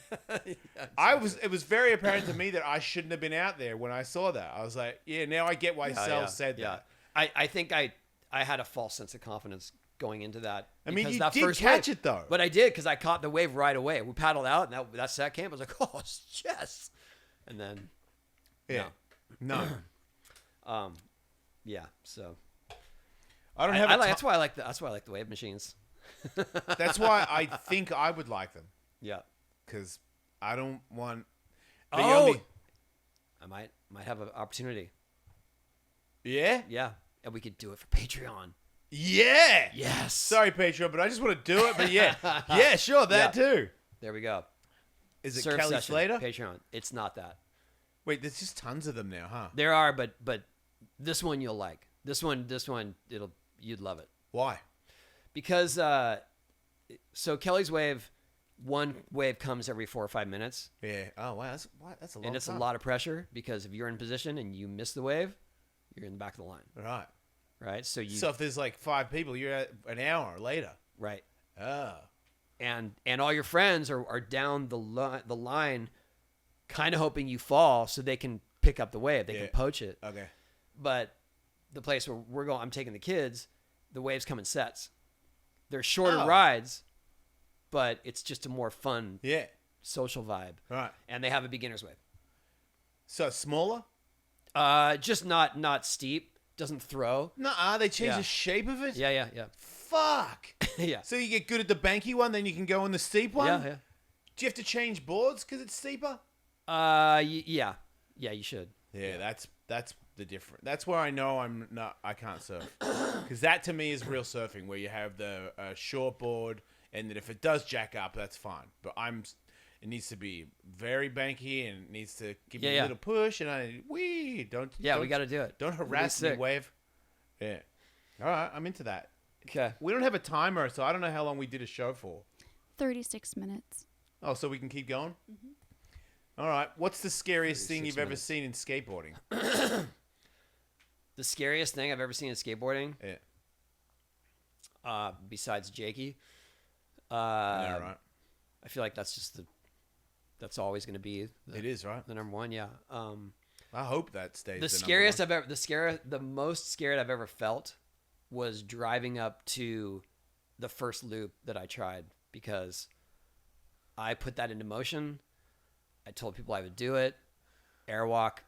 Yeah, It was very apparent to me that I shouldn't have been out there when I saw that. I was like, "Yeah, now I get why Sel said that." I think I had a false sense of confidence going into that. I mean, you that did first catch wave, it though. but I did because I caught the wave right away. We paddled out, and that set camp. I was like, "Oh yes," and then no. Yeah, so I don't have. that's why I like the wave machines. That's why I think I would like them. Yeah, because I don't want. I might have an opportunity. Yeah. Yeah, and we could do it for Patreon. Yeah. Yes. Sorry, Patreon, but I just want to do it. But yeah, sure, that too. There we go. Is it Surf Kelly session, Slater? Patreon. It's not that. Wait, there's just tons of them now, huh? There are, but this one you'll like. This one, you'd love it. Why? Because so Kelly's wave, one wave comes every 4 or 5 minutes. Yeah. Oh wow, that's a lot. And it's a lot of pressure because if you're in position and you miss the wave, you're in the back of the line. Right. Right. So if there's like 5 people, you're at an hour later. Right. Oh. And all your friends are down the line, kind of hoping you fall so they can pick up the wave. They can poach it. Okay. But the place where I'm taking the kids, the waves come in sets. They're shorter rides, but it's just a more fun social vibe. Right. And they have a beginner's wave. So it's smaller? Just not steep. Doesn't throw. Nuh-uh, they change the shape of it? Yeah. Fuck. Yeah. So you get good at the banky one, then you can go on the steep one? Yeah. Do you have to change boards because it's steeper? Yeah. Yeah, you should. Yeah, that's the difference. That's where I know I can't surf. Because that to me is real surfing, where you have the short board, and that if it does jack up, that's fine. But it needs to be very banky, and it needs to give me a little push, and we got to do it. Don't harass me, wave. Yeah. All right, I'm into that. Okay. We don't have a timer, so I don't know how long we did a show for. 36 minutes. Oh, so we can keep going? Mm-hmm. All right. What's the scariest thing you've ever seen in skateboarding? The scariest thing I've ever seen in skateboarding? Yeah. Besides Jakey. Yeah, right. I feel like that's always going to be it is, right? The number one, yeah. I hope that stays the most scared I've ever felt was driving up to the first loop that I tried, because I put that into motion. I told people I would do it. Airwalk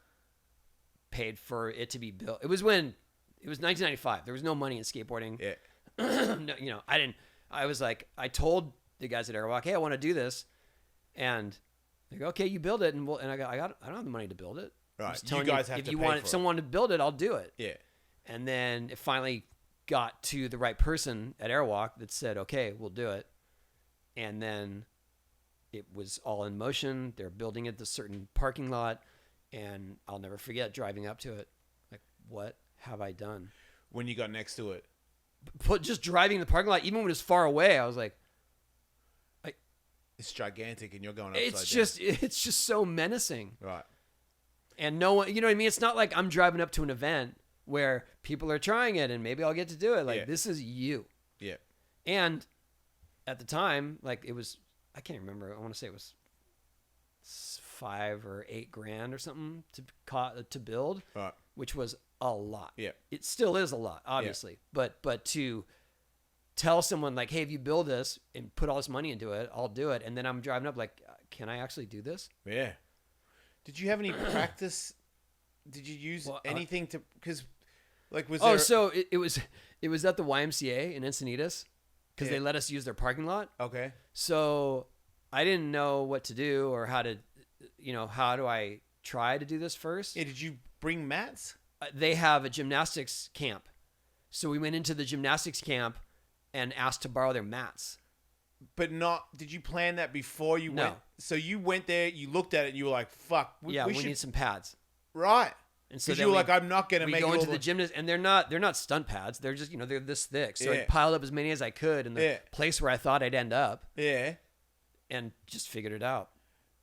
paid for it to be built. It was 1995. There was no money in skateboarding. Yeah. No, I didn't. I was like, I told the guys at Airwalk, hey, I want to do this, and they go, okay, you build it, and I don't have the money to build it. Right. You guys have to pay for it. If someone to build it, I'll do it. Yeah. And then it finally got to the right person at Airwalk that said, okay, we'll do it. And then it was all in motion. They're building it, the certain parking lot, and I'll never forget driving up to it. Like, what have I done? When you got next to it? Just driving in the parking lot, even when it was far away, I was like, it's gigantic, and you're going upside down. It's just so menacing. Right. And no one, you know what I mean? It's not like I'm driving up to an event where people are trying it and maybe I'll get to do it. Like, this is you. Yeah. And at the time, like, it was, I can't remember. I want to say it was $5 or $8 or something to build, right, which was a lot. Yeah. It still is a lot, obviously. Yeah. But to tell someone like, hey, if you build this and put all this money into it, I'll do it. And then I'm driving up like, can I actually do this? Yeah. Did you have any practice? Did you use anything to, because like, was there... so it was at the YMCA in Encinitas, because they let us use their parking lot. Okay. So I didn't know what to do or how do I try to do this first? Yeah. Did you bring mats? They have a gymnastics camp. So we went into the gymnastics camp and asked to borrow their mats. But did you plan that before you went? No. So you went there, you looked at it, and you were like, fuck. We need some pads. Right. And so Because then you were like, I'm not going to we make go it into all the gymnast, and they're not stunt pads. They're just they're this thick. So Yeah. I piled up as many as I could in the place where I thought I'd end up, Yeah. and just figured it out.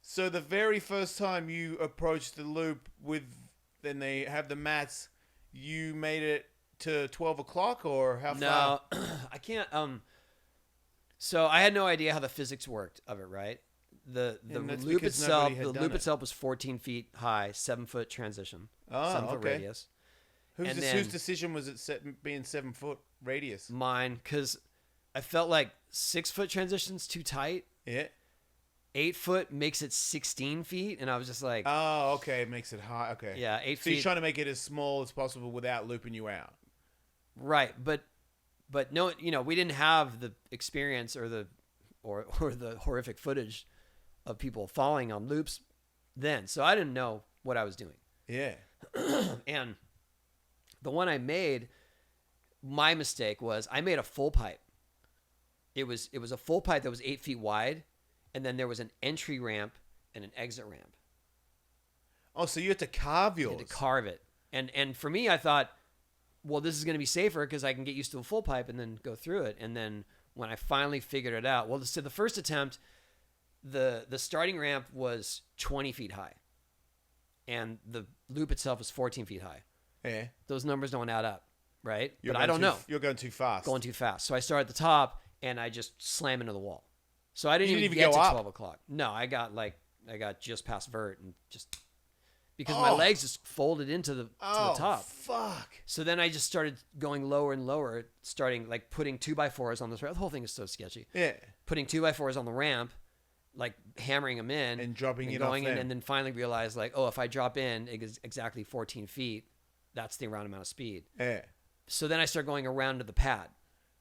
So the very first time you approached the loop then they have the mats, you made it to 12 o'clock or how far? No, I can't. So I had no idea how the physics worked of it. Right. The And that's loop because itself, nobody had the done loop it. itself was 14 feet high, 7-foot transition, Oh, 7-foot okay. radius. Whose And then- decision was it being 7-foot radius? Mine, because I felt like 6-foot transition's too tight. Yeah. 8-foot makes it 16 feet, and I was just like, Oh, okay. It makes it high. Okay. yeah, 8 So you're feet. trying to make it as small as possible without looping you out. Right, but no, we didn't have the experience or the horrific footage of people falling on loops then, so I didn't know what I was doing. Yeah. And the one I made, my mistake was I made a full pipe. It was a full pipe that was 8 feet wide, and then there was an entry ramp and an exit ramp. Oh, so you had to carve yours. You had to carve it. And for me, I thought, well, this is going to be safer because I can get used to a full pipe and then go through it. And then when I finally figured it out, well, so the first attempt, the starting ramp was 20 feet high, and the loop itself was 14 feet high. Yeah. Those numbers don't add up, right? You're But I going don't too- know. You're going too fast. Going too fast. So I start at the top, and I just slam into the wall. So I didn't You even didn't get even to go up. 12 o'clock. No, I got just past vert and just because my Oh. legs just folded into the top. Fuck. So then I just started going lower and lower, starting like putting 2x4s on this ramp. The whole thing is so sketchy. Yeah. Putting 2x4s on the ramp, like hammering them in And dropping it going off in, them. and then finally realized like, oh, if I drop in exactly 14 feet, that's the round amount of speed. Yeah. So then I start going around to the pad.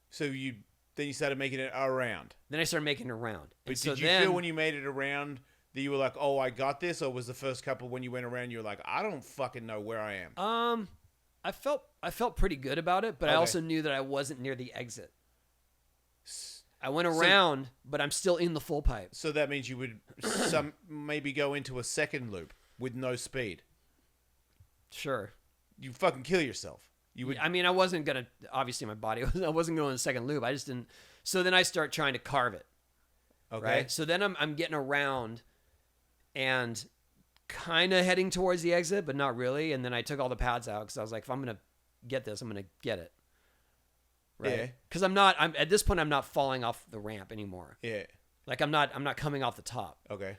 So then you started making it around. Then I started making it around. But And so did you then, feel when you made it around that you were like, oh, I got this? Or was the first couple when you went around, you were like, I don't fucking know where I am? I felt pretty good about it, but I Okay. also knew that I wasn't near the exit. I went around, but I'm still in the full pipe. So that means you would maybe go into a second loop with no speed. Sure. You fucking kill yourself. You would. I mean, I wasn't gonna. Obviously, my body. I wasn't going to the second loop. I just didn't. So then I start trying to carve it. Okay. Right. So then I'm getting around, and kind of heading towards the exit, but not really. And then I took all the pads out because I was like, if I'm gonna get this, I'm gonna get it. Right. Yeah. Because I'm at this point. I'm not falling off the ramp anymore. Yeah. Like I'm not coming off the top. Okay.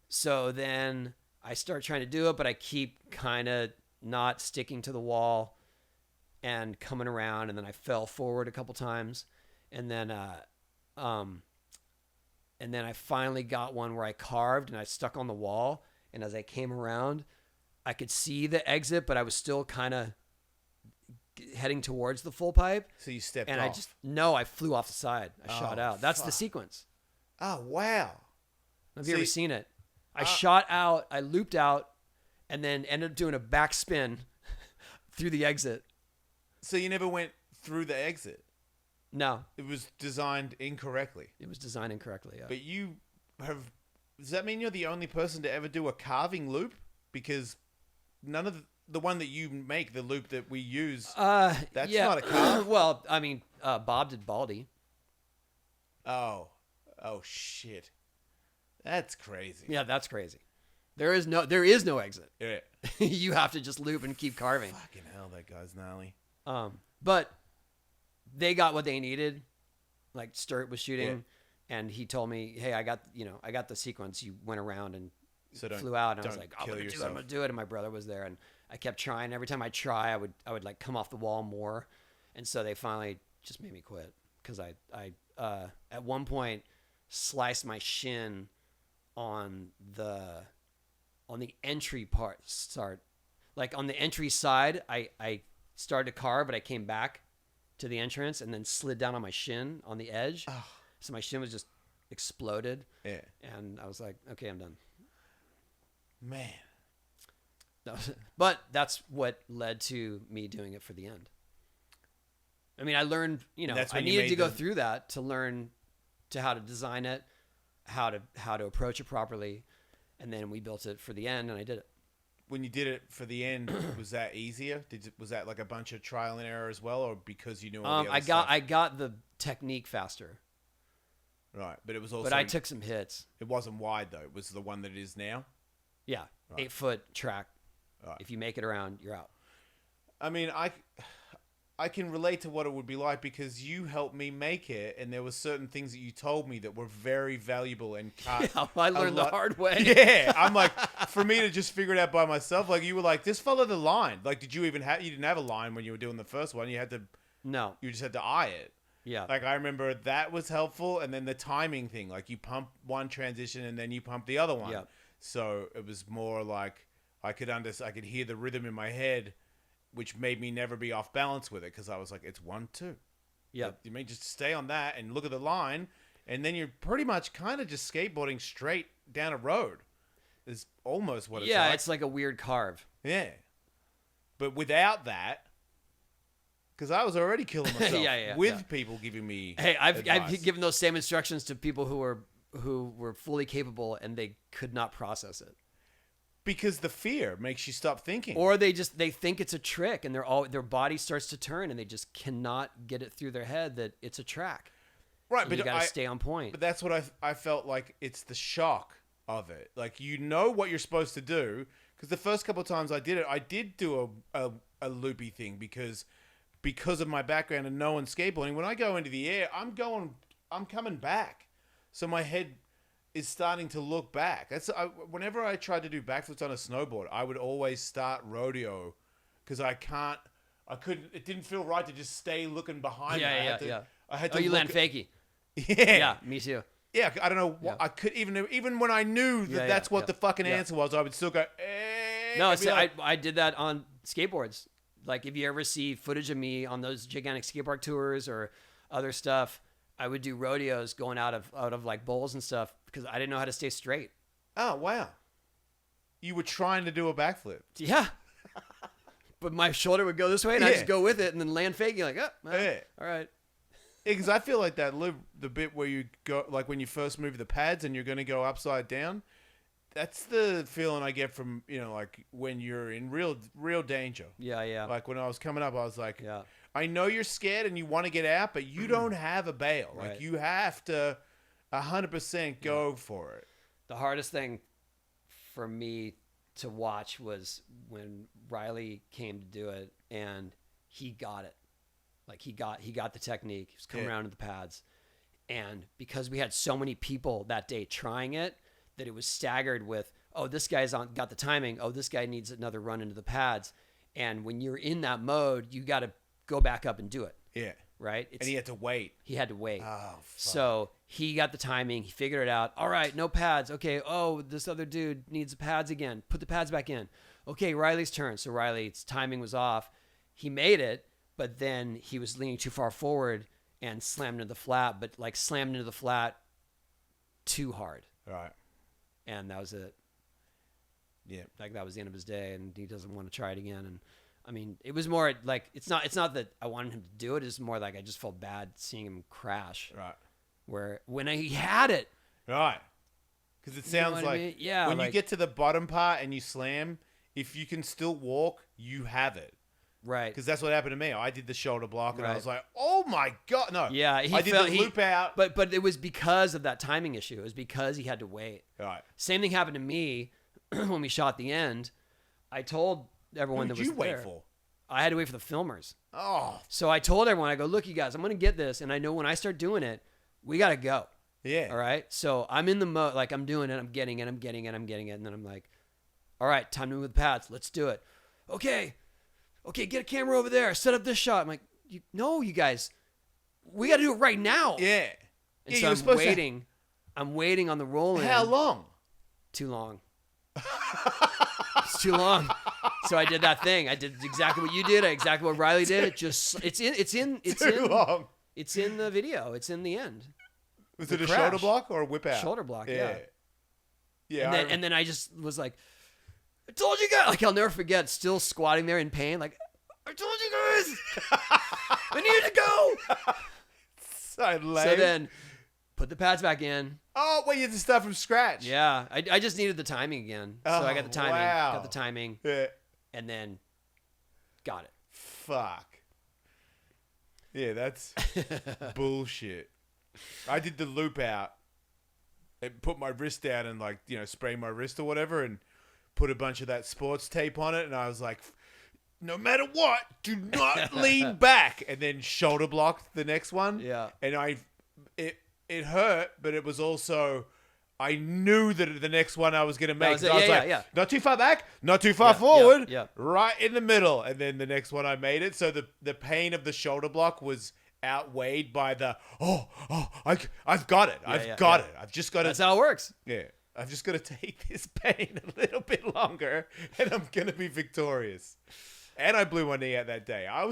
So then I start trying to do it, but I keep kind of not sticking to the wall and coming around. And then I fell forward a couple times. And then I finally got one where I carved and I stuck on the wall. And as I came around, I could see the exit, but I was still kind of heading towards the full pipe. So you stepped And off. I flew off the side. I shot Oh, out. That's the fuck. sequence. Oh, wow. Have So you ever you- seen it? I shot out, I looped out, and then ended up doing a back spin through the exit. So you never went through the exit. No, It was designed incorrectly. it was designed incorrectly. Yeah. But you have. Does that mean you're the only person to ever do a carving loop? Because none of the one that you make, the loop that we use, that's yeah. not a carve. Well, I mean, Bob did Baldy. Oh shit, that's crazy. Yeah, that's crazy. There is no exit. Yeah. You have to just loop and keep carving. Fucking hell, that guy's gnarly. But they got what they needed. Like Sturt was shooting, and he told me, "Hey, I got the sequence. You went around and So don't flew out." And I was don't like, "I'm kill gonna do it. yourself. I'm gonna do it." And my brother was there, and I kept trying. Every time I try, I would like come off the wall more, and so they finally just made me quit because I at one point sliced my shin on the entry part. Like on the entry side, I started to carve, but I came back to the entrance and then slid down on my shin on the edge. Oh. So my shin was just exploded. Yeah. And I was like, okay, I'm done. Man. But that's what led to me doing it for the end. I mean, I learned, That's I when you needed made to go the- through that to learn how to design it, how to approach it properly, and then we built it for the end, and I did it. when you did it for the end, was that easier? Was that like a bunch of trial and error as well, or because you knew all the other stuff? I got the technique faster. Right, but it was also. But I took some hits. It wasn't wide though. It was the one that it is now. Yeah, Right. 8-foot track. Right. If you make it around, you're out. I mean, I can relate to what it would be like because you helped me make it, and there were certain things that you told me that were very valuable and cut. Yeah, I learned the hard way. Yeah, I'm like, for me to just figure it out by myself, like you were like, just follow the line. Like, did you even have? You didn't have a line when you were doing the first one. You had to. No. You just had to eye it. Yeah. Like I remember that was helpful, and then the timing thing, like you pump one transition and then you pump the other one. Yeah. So it was more like I could hear the rhythm in my head, which made me never be off balance with it because I was like, it's 1, 2. Yeah. Like, you may just stay on that and look at the line, and then you're pretty much kind of just skateboarding straight down a road. Is almost what it's like. Yeah, it's like a weird carve. Yeah. But without that, because I was already killing myself with people giving me Hey, I've advice. given those same instructions to people who were fully capable and they could not process it. Because the fear makes you stop thinking. Or they think it's a trick and their body starts to turn and they just cannot get it through their head that it's a track. Right, And but you got to stay on point. But that's what I felt like. It's the shock of it. Like, you know what you're supposed to do. Because the first couple of times I did do a loopy thing because of my background and knowing skateboarding. When I go into the air, I'm coming back. So my head is starting to look back. Whenever I tried to do backflips on a snowboard, I would always start rodeo because it didn't feel right to just stay looking behind me. I had to you land fakie. Yeah. Yeah, me too. Yeah, I don't know what I could even when I knew that that's what the fucking Yeah. answer was, I would still go, eh. No, I'd be like, I did that on skateboards. Like if you ever see footage of me on those gigantic skate park tours or other stuff, I would do rodeos going out of like bowls and stuff because I didn't know how to stay straight. oh wow, you were trying to do a backflip. Yeah. But my shoulder would go this way and I just go with it and then land faking like, Yeah. all right. Because I feel like that the bit where you go, like when you first move the pads and you're going to go upside down, that's the feeling I get from, like when you're in real danger. Yeah, yeah. Like when I was coming up, I was like, Yeah. I know you're scared and you want to get out, but you don't have a bail. Right. Like you have to 100% go for it. The hardest thing for me to watch was when Riley came to do it and he got it. Like he got the technique. He was coming around to the pads. And because we had so many people that day trying it, that it was staggered with, oh, this guy's got the timing. Oh, this guy needs another run into the pads. And when you're in that mode, you got to go back up and do it. Yeah. Right? And he had to wait. He had to wait. Oh, fuck. So he got the timing. He figured it out. All right, no pads. Okay. Oh, this other dude needs the pads again. Put the pads back in. Okay, Riley's turn. So Riley's timing was off. He made it, but then he was leaning too far forward and slammed into the flat, but like slammed into the flat too hard. Right. And that was it. Yeah. Like that was the end of his day and he doesn't want to try it again. And I mean, it was more like, it's not that I wanted him to do it. It's more like I just felt bad seeing him crash. Right. Where when he had it. Right. Because it sounds what I like mean? Yeah, when you like- get to the bottom part and you slam, if you can still walk, you have it. Right. Because that's what happened to me. I did the shoulder block and I Right. was like, oh my God. No. Yeah, I did the loop out. But it was because of that timing issue. It was because he had to wait. Right. Same thing happened to me when we shot the end. I told everyone Who that did was you wait there. for? I had to wait for the filmers. Oh. So I told everyone, I go, look, you guys, I'm going to get this. And I know when I start doing it, we got to go. Yeah. All right. So I'm in the mode, like I'm doing it. I'm getting it. And then I'm like, all right, time to move the pads. Let's do it. Okay, get a camera over there. Set up this shot. I'm like, you guys, we got to do it right now. Yeah. And Yeah, so you were supposed to- I'm waiting on the roll in. How long? Too long. It's too long. So I did that thing. I did exactly what you did. Exactly what Riley did. It's long. It's in the video. It's in the end. Was The it a crash. shoulder block or a whip out? Shoulder block. Yeah. Yeah. And then I just was like, I told you guys. Like I'll never forget. Still squatting there in pain. Like I told you guys. I need to go. So lame. So then, put the pads back in. Oh, wait, you had to start from scratch. Yeah, I just needed the timing again. So I got the timing, wow. got the timing, Yeah. and then got it. Fuck. Yeah, that's bullshit. I did the loop out and put my wrist down and like, spray my wrist or whatever and put a bunch of that sports tape on it. And I was like, no matter what, do not lean back. And then shoulder blocked the next one. Yeah. And it hurt, but it was also, I knew that the next one I was going to make. Was it. I was Yeah, like, yeah. not too far back, not too far Yeah, forward, yeah. right in the middle. And then the next one I made it. So the pain of the shoulder block was outweighed by the, I've got it. I've got it. I've just got to. That's how it works. Yeah. I've just got to take this pain a little bit longer and I'm going to be victorious. And I blew my knee out that day. I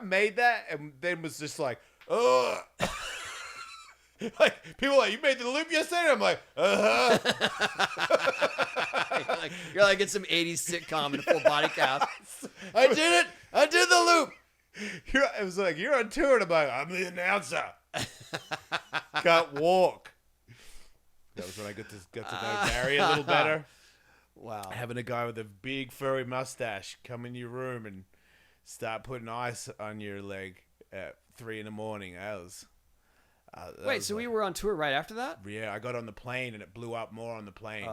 made that and then was just like, ugh. Like, people are like, you made the loop yesterday? I'm like, You're like in some 80s sitcom in a full body cast. I did it. I did the loop. It was like, you're on tour. And I'm like, I'm the announcer. Can't walk. That was when I got to know Barry a little better. Wow. Having a guy with a big furry mustache come in your room and start putting ice on your leg at 3 a.m. That was... Wait, so we were on tour right after that? Yeah, I got on the plane and it blew up more on the plane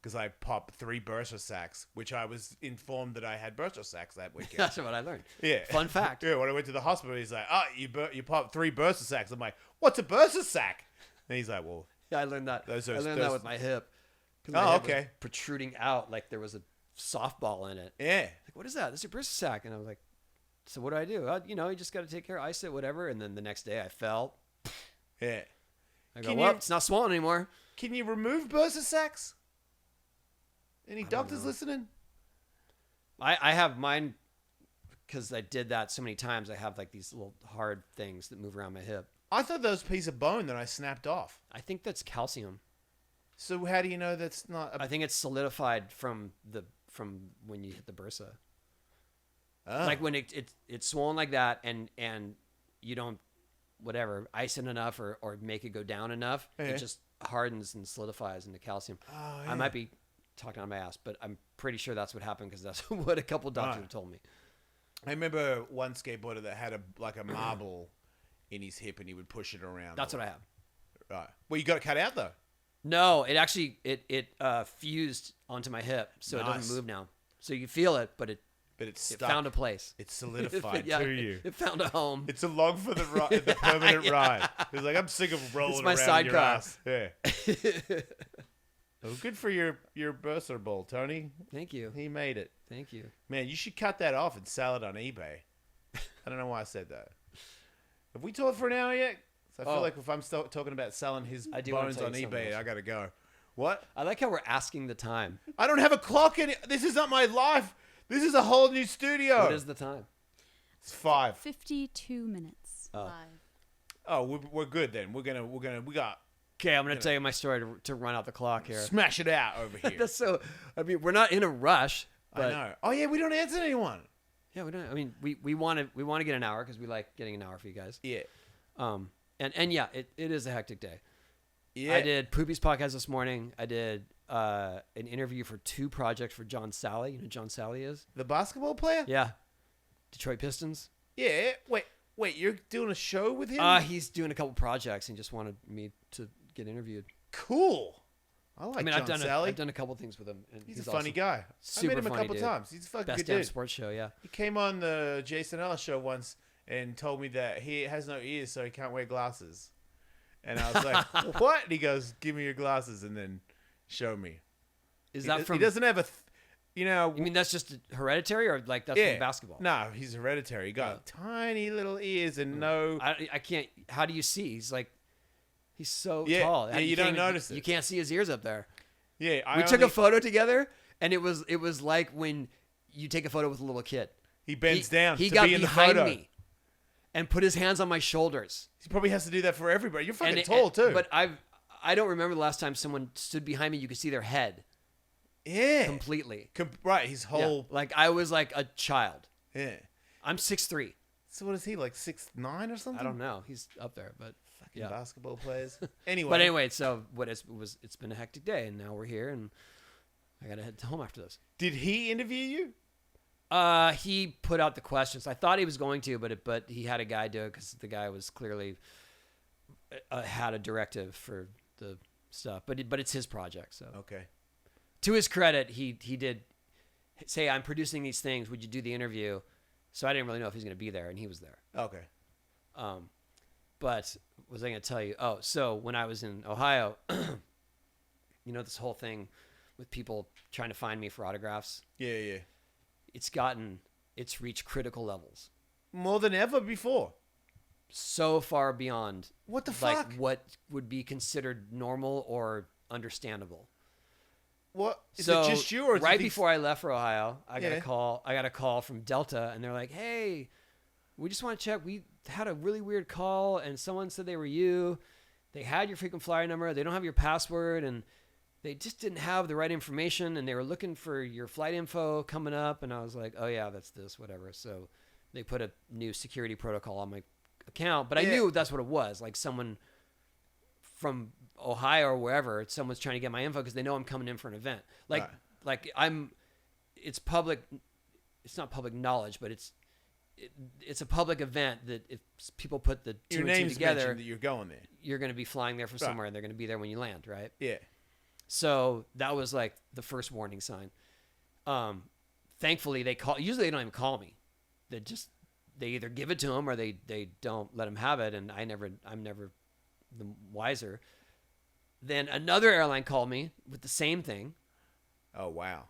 because I popped 3 bursa sacs, which I was informed that I had bursa sacs that weekend. That's what I learned. Yeah. Fun fact. Yeah, when I went to the hospital, he's like, you popped 3 bursa sacs. I'm like, what's a bursa sac? And he's like, well... Yeah, I learned that. Those I learned that with my hip. 'Cause my Oh, hip was okay. protruding out like there was a softball in it. Yeah. Like, what is that? This is your bursa sac. And I was like, so what do I do? You just got to take care, ice it, whatever. And then the next day I fell. Yeah. I go, well, it's not swollen anymore. Can you remove bursa sacs? Any doctors listening? I have mine because I did that so many times. I have like these little hard things that move around my hip. I thought that was a piece of bone that I snapped off. I think that's calcium. So how do you know that's not I think it's solidified from when you hit the bursa. Oh. Like when it's swollen like that and you don't ice it enough or make it go down enough, it just hardens and solidifies into calcium. Oh, yeah. I might be talking on my ass, but I'm pretty sure that's what happened because that's what a couple doctors have told me. I remember one skateboarder that had a marble in his hip and he would push it around. That's what I have. Right. Well, you got it cut out though. No, it actually it fused onto my hip, so it doesn't move now. So you feel it, but it found a place. It's solidified Yeah, to you. It found a home. It's along for the the permanent ride. It's like, I'm sick of rolling It's my around your sidecar. ass. Yeah. Well, good for your bursa ball, Tony. Thank you. He made it. Thank you. Man, you should cut that off and sell it on eBay. I don't know why I said that. Have we talked for an hour yet? So I feel like if I'm still talking about selling his I do wanna bones tell on you something eBay, else. I gotta go. What? I like how we're asking the time. I don't have a clock in it. This is not my life. This is a whole new studio. What is the time? It's 5. 52 minutes. Oh. 5. Oh, we're good then. we got Okay, I'm gonna tell you my story to run out the clock here. smash it out over here. That's so. I mean, we're not in a rush. But I know. Oh yeah, we don't answer anyone. Yeah, we don't. I mean, we want to get an hour because we like getting an hour for you guys. Yeah. And yeah, it is a hectic day. Yeah. I did Poopies podcast this morning. I did an interview for 2 projects for John Sally. You know who John Sally is? The basketball player? Yeah. Detroit Pistons. Yeah. Wait, you're doing a show with him? He's doing a couple projects and just wanted me to get interviewed. Cool. I like John Sally. I've done a couple things with him. And He's a funny awesome. guy. Super I met him funny a couple dude. times. He's a fucking Best good damn dude. sports show, yeah. He came on the Jason Ellis Show once and told me that he has no ears, so he can't wear glasses. And I was like, what? And he goes, give me your glasses and then show me. Is that from... He doesn't have a... You mean that's just hereditary or like that's from basketball? No, he's hereditary. He got tiny little ears and no... I can't... How do you see? He's so Yeah, tall. yeah, you don't notice it. You can't see his ears up there. Yeah, We took a photo together, and it was like when you take a photo with a little kid. He bends down He to got be in the behind photo. me and put his hands on my shoulders. He probably has to do that for everybody. You're fucking And tall, too. But I don't remember the last time someone stood behind me. You could see their head yeah. completely. Right, his Yeah. whole... Like I was like a child. Yeah. I'm 6'3". So what is he, like 6'9" or something? I don't know. He's up there, but Fucking Yeah. basketball players. Anyway. But anyway, so it's been a hectic day, and now we're here, and I gotta head home after this. Did he interview you? He put out the questions. I thought he was going to, but he had a guy do it because the guy was clearly had a directive for the stuff. But it's his project, so Okay. to his credit, he did say, "I'm producing these things. Would you do the interview?" So I didn't really know if he was going to be there, and he was there. Okay. But what was I going to tell you? Oh, so when I was in Ohio, you know, this whole thing with people trying to find me for autographs. Yeah. It's reached critical levels. More than ever before. So far beyond What the like fuck? what would be considered normal or understandable. What? Is So it just you, or is right it before I left for Ohio, I got Yeah. a call. I got a call from Delta, and they're like, "Hey, we just want to check. We had a really weird call, and someone said they were you. They had your frequent flyer number. They don't have your password, and they just didn't have the right information, and they were looking for your flight info coming up." And I was like, "Oh yeah, that's this, whatever." So they put a new security protocol on my account, but I Yeah. knew that's what it was. Like someone from Ohio or wherever, someone's trying to get my info because they know I'm coming in for an event. Right. It's public. It's not public knowledge, but it's a public event that if people put the two your and two name's together, mentioned that you're going there? you're going to be flying there from somewhere, and they're going to be there when you land, right? Yeah. So that was like the first warning sign. Thankfully, they call. Usually, they don't even call me. They either give it to them or they don't let them have it, and I'm never the wiser. Then another airline called me with the same thing. Oh wow.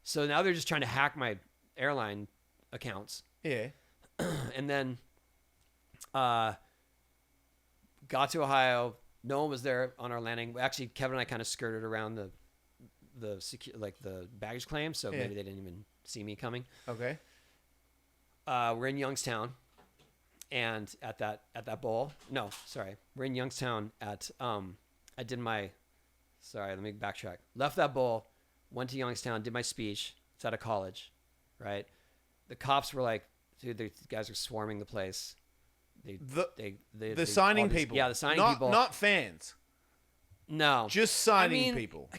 So now they're just trying to hack my airline accounts. Yeah. And then got to Ohio. No one was there on our landing. Actually, Kevin and I kind of skirted around the baggage claim, so Yeah. maybe they didn't even see me coming. Okay. We're in Youngstown, and at that bowl. No, sorry, we're in Youngstown at I did my. Sorry, let me backtrack. Left that bowl, went to Youngstown, did my speech. It's out of college, right? The cops were like, "Dude, these guys are swarming the place." The signing all these- people. Yeah, the signing not, people. Not fans. No, Just signing I mean, people.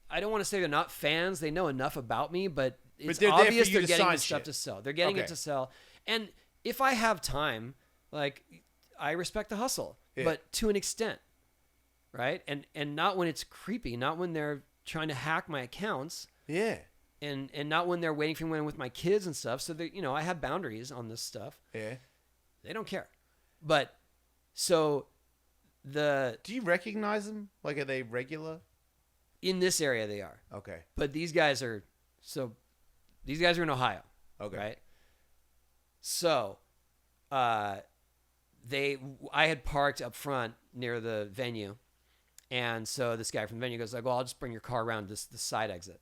I don't want to say they're not fans. They know enough about me, but it's they're there for obvious you they're to getting sign the stuff shit. to sell. They're getting it Okay. to sell. And if I have time, like, I respect the hustle, Yeah. but to an extent, right? And not when it's creepy, not when they're trying to hack my accounts, Yeah. and not when they're waiting for me with my kids and stuff. So they, I have boundaries on this stuff. Yeah. They don't care. But so Do you recognize them? Like, are they regular? in this area they are. Okay. But these guys are in Ohio. Okay. Right. So, I had parked up front near the venue, and so this guy from the venue goes like, "Well, I'll just bring your car around this side exit."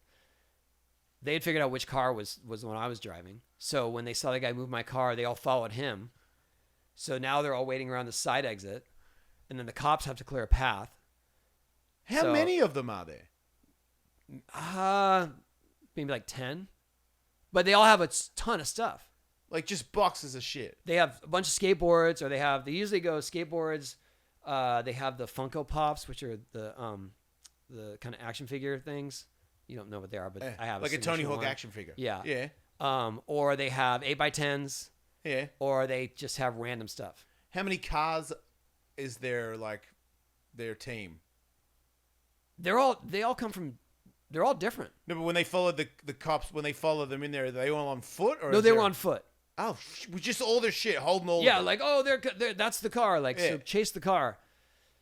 They had figured out which car was the one I was driving. So when they saw the guy move my car, they all followed him. So now they're all waiting around the side exit, and then the cops have to clear a path. How many of them are there? Maybe like 10, but they all have a ton of stuff. Like, just boxes of shit. They have a bunch of skateboards, or they usually go skateboards. They have the Funko Pops, which are the kind of action figure things. You don't know what they are, but I have like a Tony signature Hawk one. action figure. Yeah. Yeah. Or they have 8x10s, Yeah. or they just have random stuff. How many cars is there, like, their team? They all come from. They're all different. No, but when they followed the cops, when they followed them in there, are they all on foot? Or No, is they there- were on foot. Oh, with just all their shit, holding all Yeah, of it. like, oh, they're that's the car. Like, Yeah. so chase the car.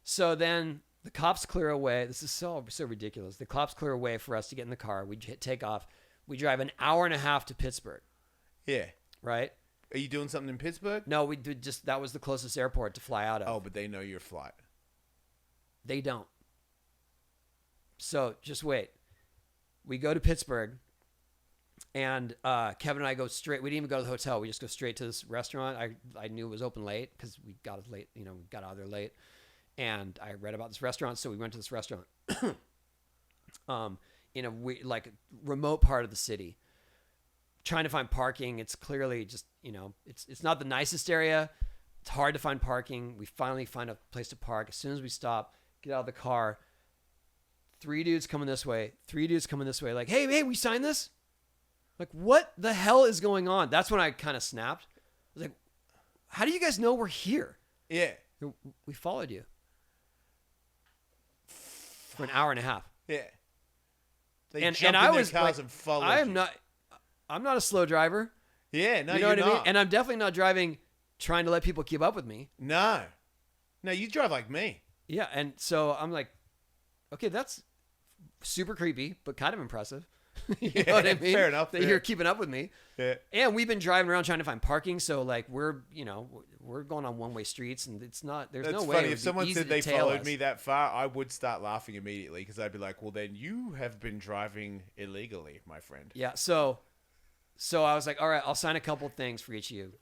So then the cops clear away. This is so ridiculous. The cops clear away for us to get in the car. We take off. We drive an hour and a half to Pittsburgh. Yeah. Right? Are you doing something in Pittsburgh? No, we did that was the closest airport to fly out of. Oh, but they know your flight. They don't. So just wait. We go to Pittsburgh, and Kevin and I go straight. We didn't even go to the hotel. We just go straight to this restaurant. I knew it was open late because we got it late. We got out of there late, and I read about this restaurant, so we went to this restaurant. In a remote part of the city, trying to find parking. It's clearly just it's not the nicest area, It's hard to find parking. We finally find a place to park. As soon as we stop, get out of the car, 3 dudes coming this way. 3 dudes coming this way. Like, hey, we signed this? Like, what the hell is going on? That's when I kind of snapped. I was like, how do you guys know we're here? Yeah. We followed you for an hour and a half. Yeah. They And jumped I in their was cars like, and followed I'm not a slow driver. Yeah, no, You know you're what I mean? not. And I'm definitely not driving trying to let people keep up with me. No, you drive like me. Yeah, and so I'm like, okay, that's super creepy, but kind of impressive. You know what I mean? Fair enough. That you're keeping up with me. Yeah. And we've been driving around trying to find parking, so like we're going on one-way streets, and it's not. There's That's no way. funny. it would If be someone easy said to they tail followed us. me that far, I would start laughing immediately because I'd be like, well, then you have been driving illegally, my friend. Yeah. So I was like, all right, I'll sign a couple things for each of you,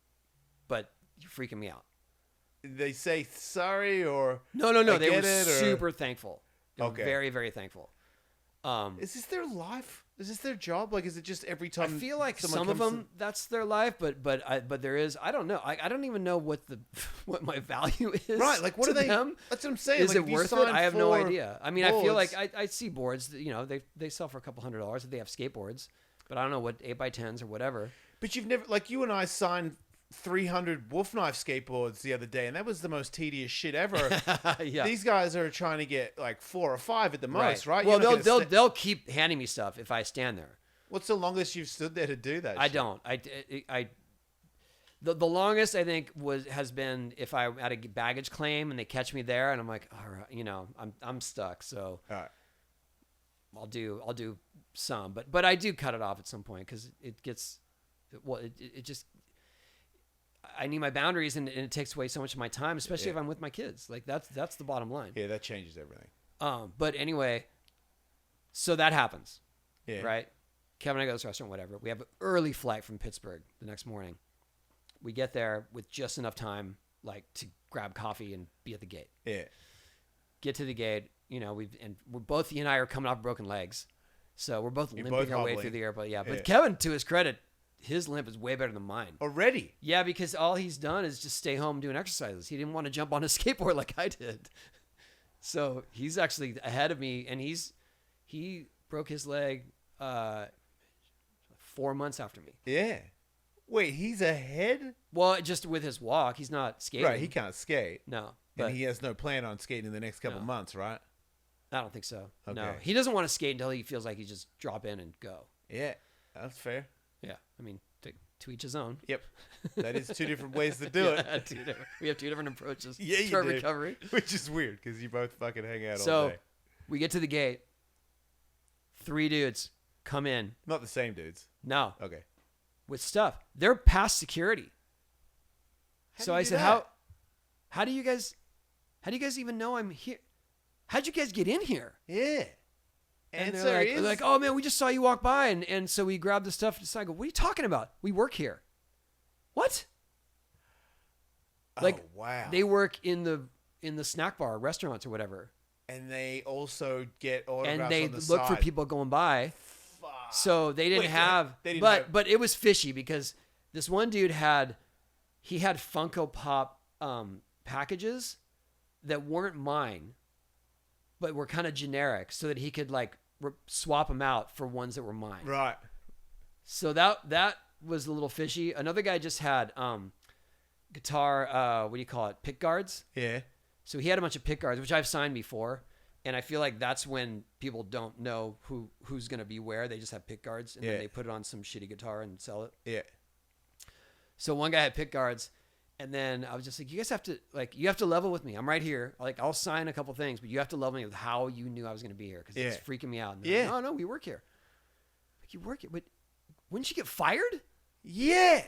but you're freaking me out. Did they say sorry or No. I They were get it, or- super thankful. They were Okay. very, very thankful. Is this their life? Is this their job? Like, is it just every I time? feel like someone some of comes them that's their life, but there is, I don't know. I don't even know what what my value is. Right, like what to are they? them. That's what I'm saying. Is like, it if you worth it? sign I have no 4 idea. I mean, I feel boards- like I see boards that, they sell for a couple $100 if they have skateboards, but I don't know what 8x10s or whatever. But you've never, like, you and I signed 300 wolf knife skateboards the other day, and that was the most tedious shit ever. Yeah. These guys are trying to get like 4 or 5 at the most, right? Well, You're not gonna they'll keep handing me stuff if I stand there. What's the longest you've stood there to do that? I shit? don't. The longest I think has been if I had a baggage claim and they catch me there and I'm like, all right, I'm stuck, so All right. I'll do some, but I do cut it off at some point because it gets, well, it just, I need my boundaries and it takes away so much of my time, especially if I'm with my kids. Like that's the bottom line. Yeah, that changes everything. But anyway, so that happens. Yeah. Right. Kevin and I go to this restaurant, whatever. We have an early flight from Pittsburgh the next morning. We get there with just enough time, like to grab coffee and be at the gate. Yeah. Get to the gate, we're both, he and I are coming off broken legs. So we're both You're limping both our way hobbling. through the airport. Yeah. But Yeah. Kevin, to his credit, his limp is way better than mine. Already. Yeah, because all he's done is just stay home doing exercises. He didn't want to jump on a skateboard like I did. So he's actually ahead of me, and he broke his leg 4 months after me. Yeah. Wait, he's ahead? Well, just with his walk, he's not skating. Right, he can't skate. No, but And he has no plan on skating in the next couple No. months, right? I don't think so. No, Okay. he doesn't want to skate until he feels like he just drop in and go. Yeah. That's fair. Yeah, I mean, to each his own. Yep. That is 2 different ways to do it. Yeah, we have 2 different approaches Yeah, you to our do. recovery. Which is weird because you both fucking hang out all So day. we get to the gate. 3 dudes come in. Not the same dudes. No, Okay. with stuff. They're past security. How So do you I do said, that? how do you guys even know I'm here? How'd you guys get in here? Yeah. And Answer they're is... like, oh man, we just saw you walk by, and so we grabbed the stuff. And I go, what are you talking about? We work here. What? Like, oh, wow. They work in the snack bar, restaurants, or whatever, And they also get autographs and they on the look for side. people going by. Fuck. So they didn't Wait, have, they didn't but have- but it was fishy because this one dude had Funko Pop packages that weren't mine, but were kind of generic, so that he could like swap them out for ones that were mine. Right. So that was a little fishy. Another guy just had guitar, what do you call it, pick guards. Yeah. So he had a bunch of pick guards, which I've signed before. And I feel like that's when people don't know who's going to be where. They just have pick guards, and Yeah. then they put it on some shitty guitar and sell it. Yeah. So one guy had pick guards, and then I was just like, you guys have to level with me. I'm right here. Like, I'll sign a couple things, but you have to level me with how you knew I was going to be here, because it's Yeah. freaking me out. And they're like, Yeah. no, we work here. Like, you work here, but wouldn't you get fired? Yeah.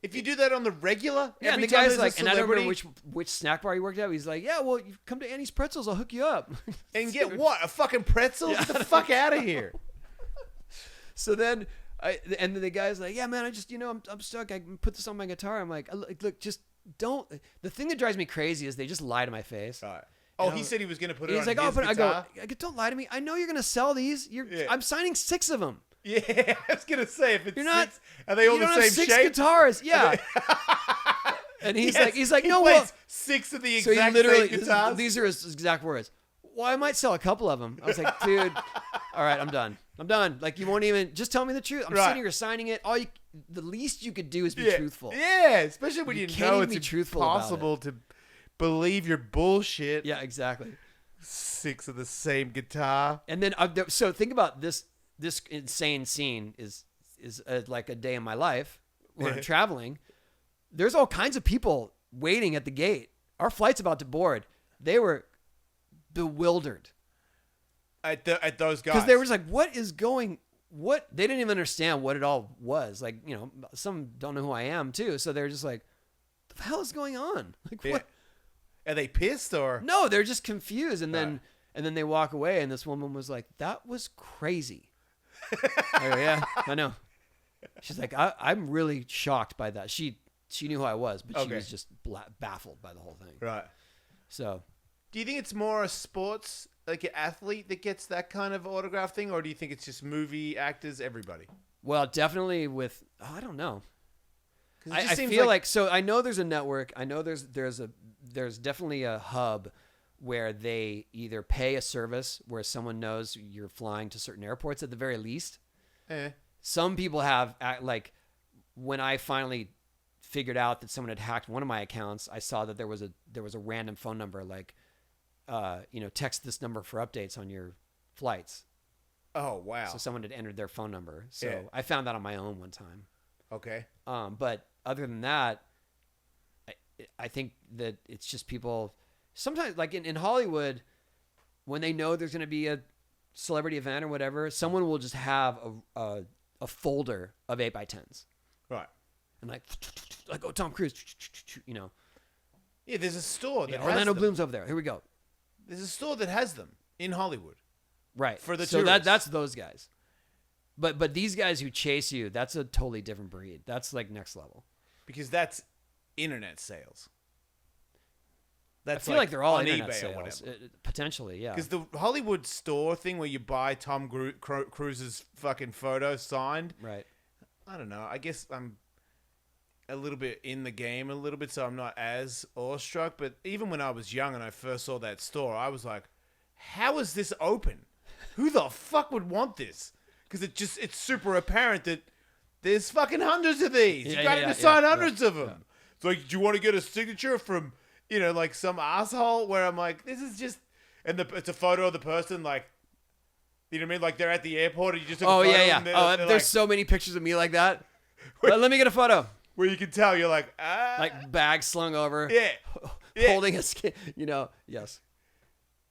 If you do that on the regular, Yeah, and every the time guy's there's a like, and I don't remember celebrity- which snack bar he worked at. He's like, yeah, well, you come to Annie's Pretzels, I'll hook you up. And get what? A fucking pretzel? Get the fuck out of here. So then, and then the guy's like, yeah, man, I just, I'm stuck. I put this on my guitar. I'm like, look, just don't. The thing that drives me crazy is they just lie to my face. All right. Oh, And he I- said he was going to put it He's on like, his but guitar? I go, don't lie to me. I know you're going to sell these. Yeah. I'm signing 6 of them. Yeah, I was going to say, if it's You're not, 6, are they all you the don't same have 6 shape? guitars. Yeah. And he's Yes, like, he no, plays well, 6 of the so he exact literally, same guitars. these are his exact words. Well, I might sell a couple of them. I was like, dude, all right, I'm done. Like, you won't even, just tell me the truth. I'm Right. sitting here signing it. The least you could do is be yeah. truthful. Yeah, especially when You you, can't know even it's be truthful about impossible to believe your bullshit. Yeah, exactly. 6 of the same guitar. And then, so think about this insane scene is like a day in my life when I'm traveling. There's all kinds of people waiting at the gate. Our flight's about to board. They were bewildered At those guys. because they were just like, what they didn't even understand what it all was. Like, some don't know who I am too, so they're just like, the hell is going on? Like, Yeah. what? Are they pissed or? No, they're just confused. And then Right. and then they walk away, and this woman was like, that was crazy. I go, yeah, I know. She's like, I'm really shocked by that. She knew who I was, but she Okay. was just baffled by the whole thing. Right. So Do you think it's more a sports, like an athlete that gets that kind of autograph thing, or do you think it's just movie actors, everybody? well, definitely with I don't know. 'Cause it just I seems feel like so I know there's a network. I know there's definitely a hub where they either pay a service where someone knows you're flying to certain airports at the very least. Eh. Some people have like when I finally figured out that someone had hacked one of my accounts, I saw that there was a random phone number like text this number for updates on your flights. Oh, wow. So someone had entered their phone number. So Yeah. I found that on my own one time. Okay. But other than that, I think that it's just people sometimes like in Hollywood, when they know there's going to be a celebrity event or whatever, someone will just have a folder of 8x10s. Right. And like oh, Tom Cruise, Yeah, there's a store that yeah, has Orlando them. Bloom's over there. Here we go. There's a store that has them in Hollywood. Right. For the so tourists. that's those guys. But these guys who chase you, that's a totally different breed. That's like next level. Because that's internet sales. That's I feel like they're all on internet eBay or sales. whatever. Potentially, yeah. Because the Hollywood store thing where you buy Tom Cruise's fucking photo signed, Right. I don't know. I guess I'm a little bit in the game a little bit, so I'm not as awestruck. But even when I was young and I first saw that store, I was like, how is this open? Who the fuck would want this? Because it's super apparent that there's fucking hundreds of these. Yeah, you got yeah, to yeah, sign yeah, hundreds of them. yeah. It's like, do you want to get a signature from, like some asshole? Where I'm like, this is just, and it's a photo of the person, like, you know what I mean? Like they're at the airport and you just took a Oh photo yeah, yeah. and they're There's like, so many pictures of me like that. Let me get a photo. where you can tell you're like, Like bag slung over. yeah. Yeah. Holding a skin. Yes.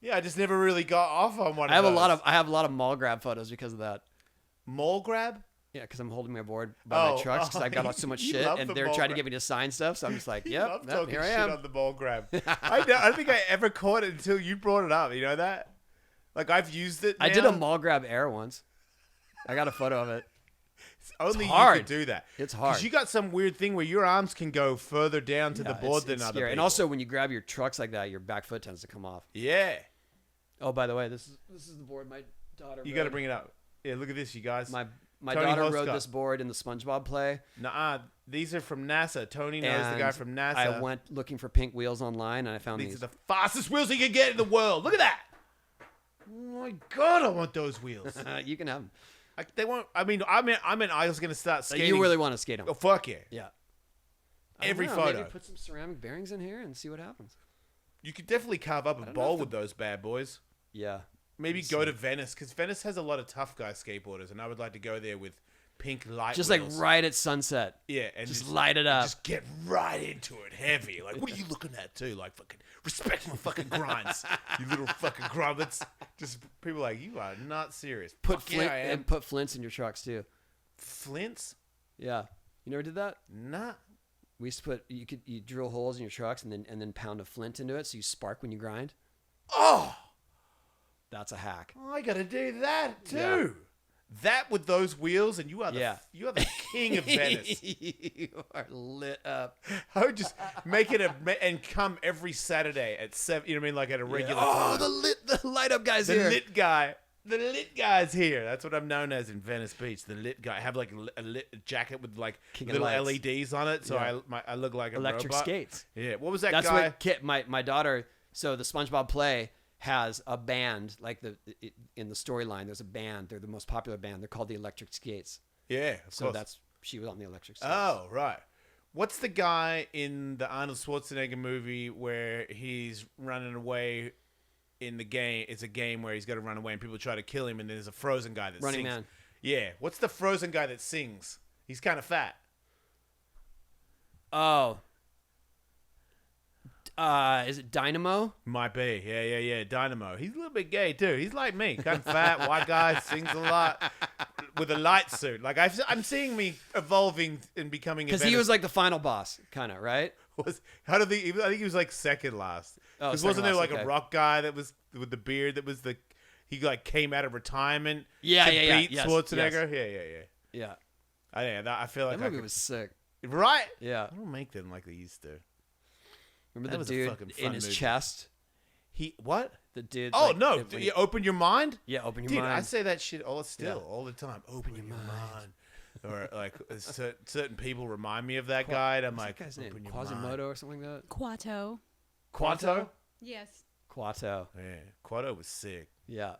Yeah, I just never really got off on one I of have those. I have a lot of mall grab photos because of that. Mall grab? Yeah, because I'm holding my board by my trucks because I got so much you shit, love and the they're mall trying to grab. get me to sign stuff. So I'm just like, You yep, love yep, talking here I shit am. on the mall grab. I don't think I ever caught it until you brought it up. You know that? Like I've used it. I did a now. mall grab air once. I got a photo of it. Only you hard. could do that. It's hard. Because you got some weird thing where your arms can go further down to the Yeah, board it's than other scary. people. And also, when you grab your trucks like that, your back foot tends to come off. yeah, Oh, by the way, this is the board my daughter. you got to bring it up. Yeah, look at this, you guys. My Tony daughter Hoscott. rode this board in the SpongeBob play. Nuh-uh. These are from NASA. Tony knows the and guy from NASA. I went looking for pink wheels online, and I found These these. are the fastest wheels you can get in the world. Look at that. Oh my god, I want those wheels. You can have them. They won't. I mean, I was gonna start skating. You really want to skate them? Oh fuck yeah! Yeah. Every I don't know, photo. Maybe put some ceramic bearings in here and see what happens. You could definitely carve up a don't know bowl if with those bad boys. Yeah. Maybe go to Venice because Venice has a lot of tough guy skateboarders, and I would like to go there with pink light. Just wheels. like right at sunset. Yeah, and Just light it up. Just get right into it, heavy. Like, what are you looking at too? Like, fucking respect my fucking grinds, you little fucking grubbets. Just people like you are not serious. Put Fuck yeah, flint I am. and put flints in your trucks too. Flints? Yeah. You never did that? Nah. We used to put you drill holes in your trucks and then pound a flint into it so you spark when you grind. Oh, That's a hack. I gotta do that too. Yeah. That with those wheels, and you are the Yeah. you are the king of Venice. You are lit up. I would just make it and come every Saturday at 7. You know what I mean? Like at a regular Oh, time. the light up guys The here. lit guy. The lit guy's here. That's what I'm known as in Venice Beach. The lit guy. I have like a lit jacket with like King of little lights. LEDs on it, so Yeah. I look like a Electric robot. skates. Yeah. What was that That's guy? what Kit, my daughter. So the SpongeBob play has a band. Like in the storyline, there's a band. They're the most popular band. They're called the Electric Skates. Yeah. Of So course. she was on the Electric Skates. Oh, right. What's the guy in the Arnold Schwarzenegger movie where he's running away in the game? It's a game where he's got to run away and people try to kill him, and there's a frozen guy that Running sings. Man. Yeah. What's the frozen guy that sings? He's kind of fat. Oh. Is it Dynamo? Might be. Yeah. Dynamo. He's a little bit gay, too. He's like me. Kind of fat, white guy, sings a lot with a light suit. Like, I'm seeing me evolving and becoming... Because he was like the final boss, kind of, right? I think he was like second last. Oh, Because second wasn't there last, like okay. a rock guy that was with the beard that was he like came out of retirement Yeah, to yeah. beat Yes, Schwarzenegger? yes. Yeah. Yeah. I feel like That movie was sick. right. Yeah. I don't make them like they used to. Remember That the was a dude fucking in fun his movie. chest? He what? The dude. Oh like, no! when You open your mind. yeah, open your Dude, mind. I say that shit all the time. Open your your mind. Or like certain people remind me of that guy, and I'm What's like, that guy's name? open your Quasimodo mind. or something like that? Quato. Quanto? Yes. Quato. Yeah, Quato was sick. Yeah.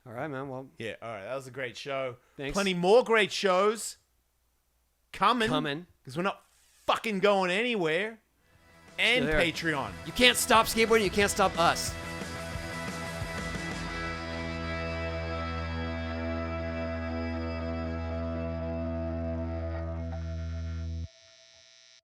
All right, man. Well, Yeah, all right, that was a great show. Thanks. Plenty more great shows coming. Because we're not fucking going anywhere. And Still there. Patreon. you can't stop skateboarding. You can't stop us.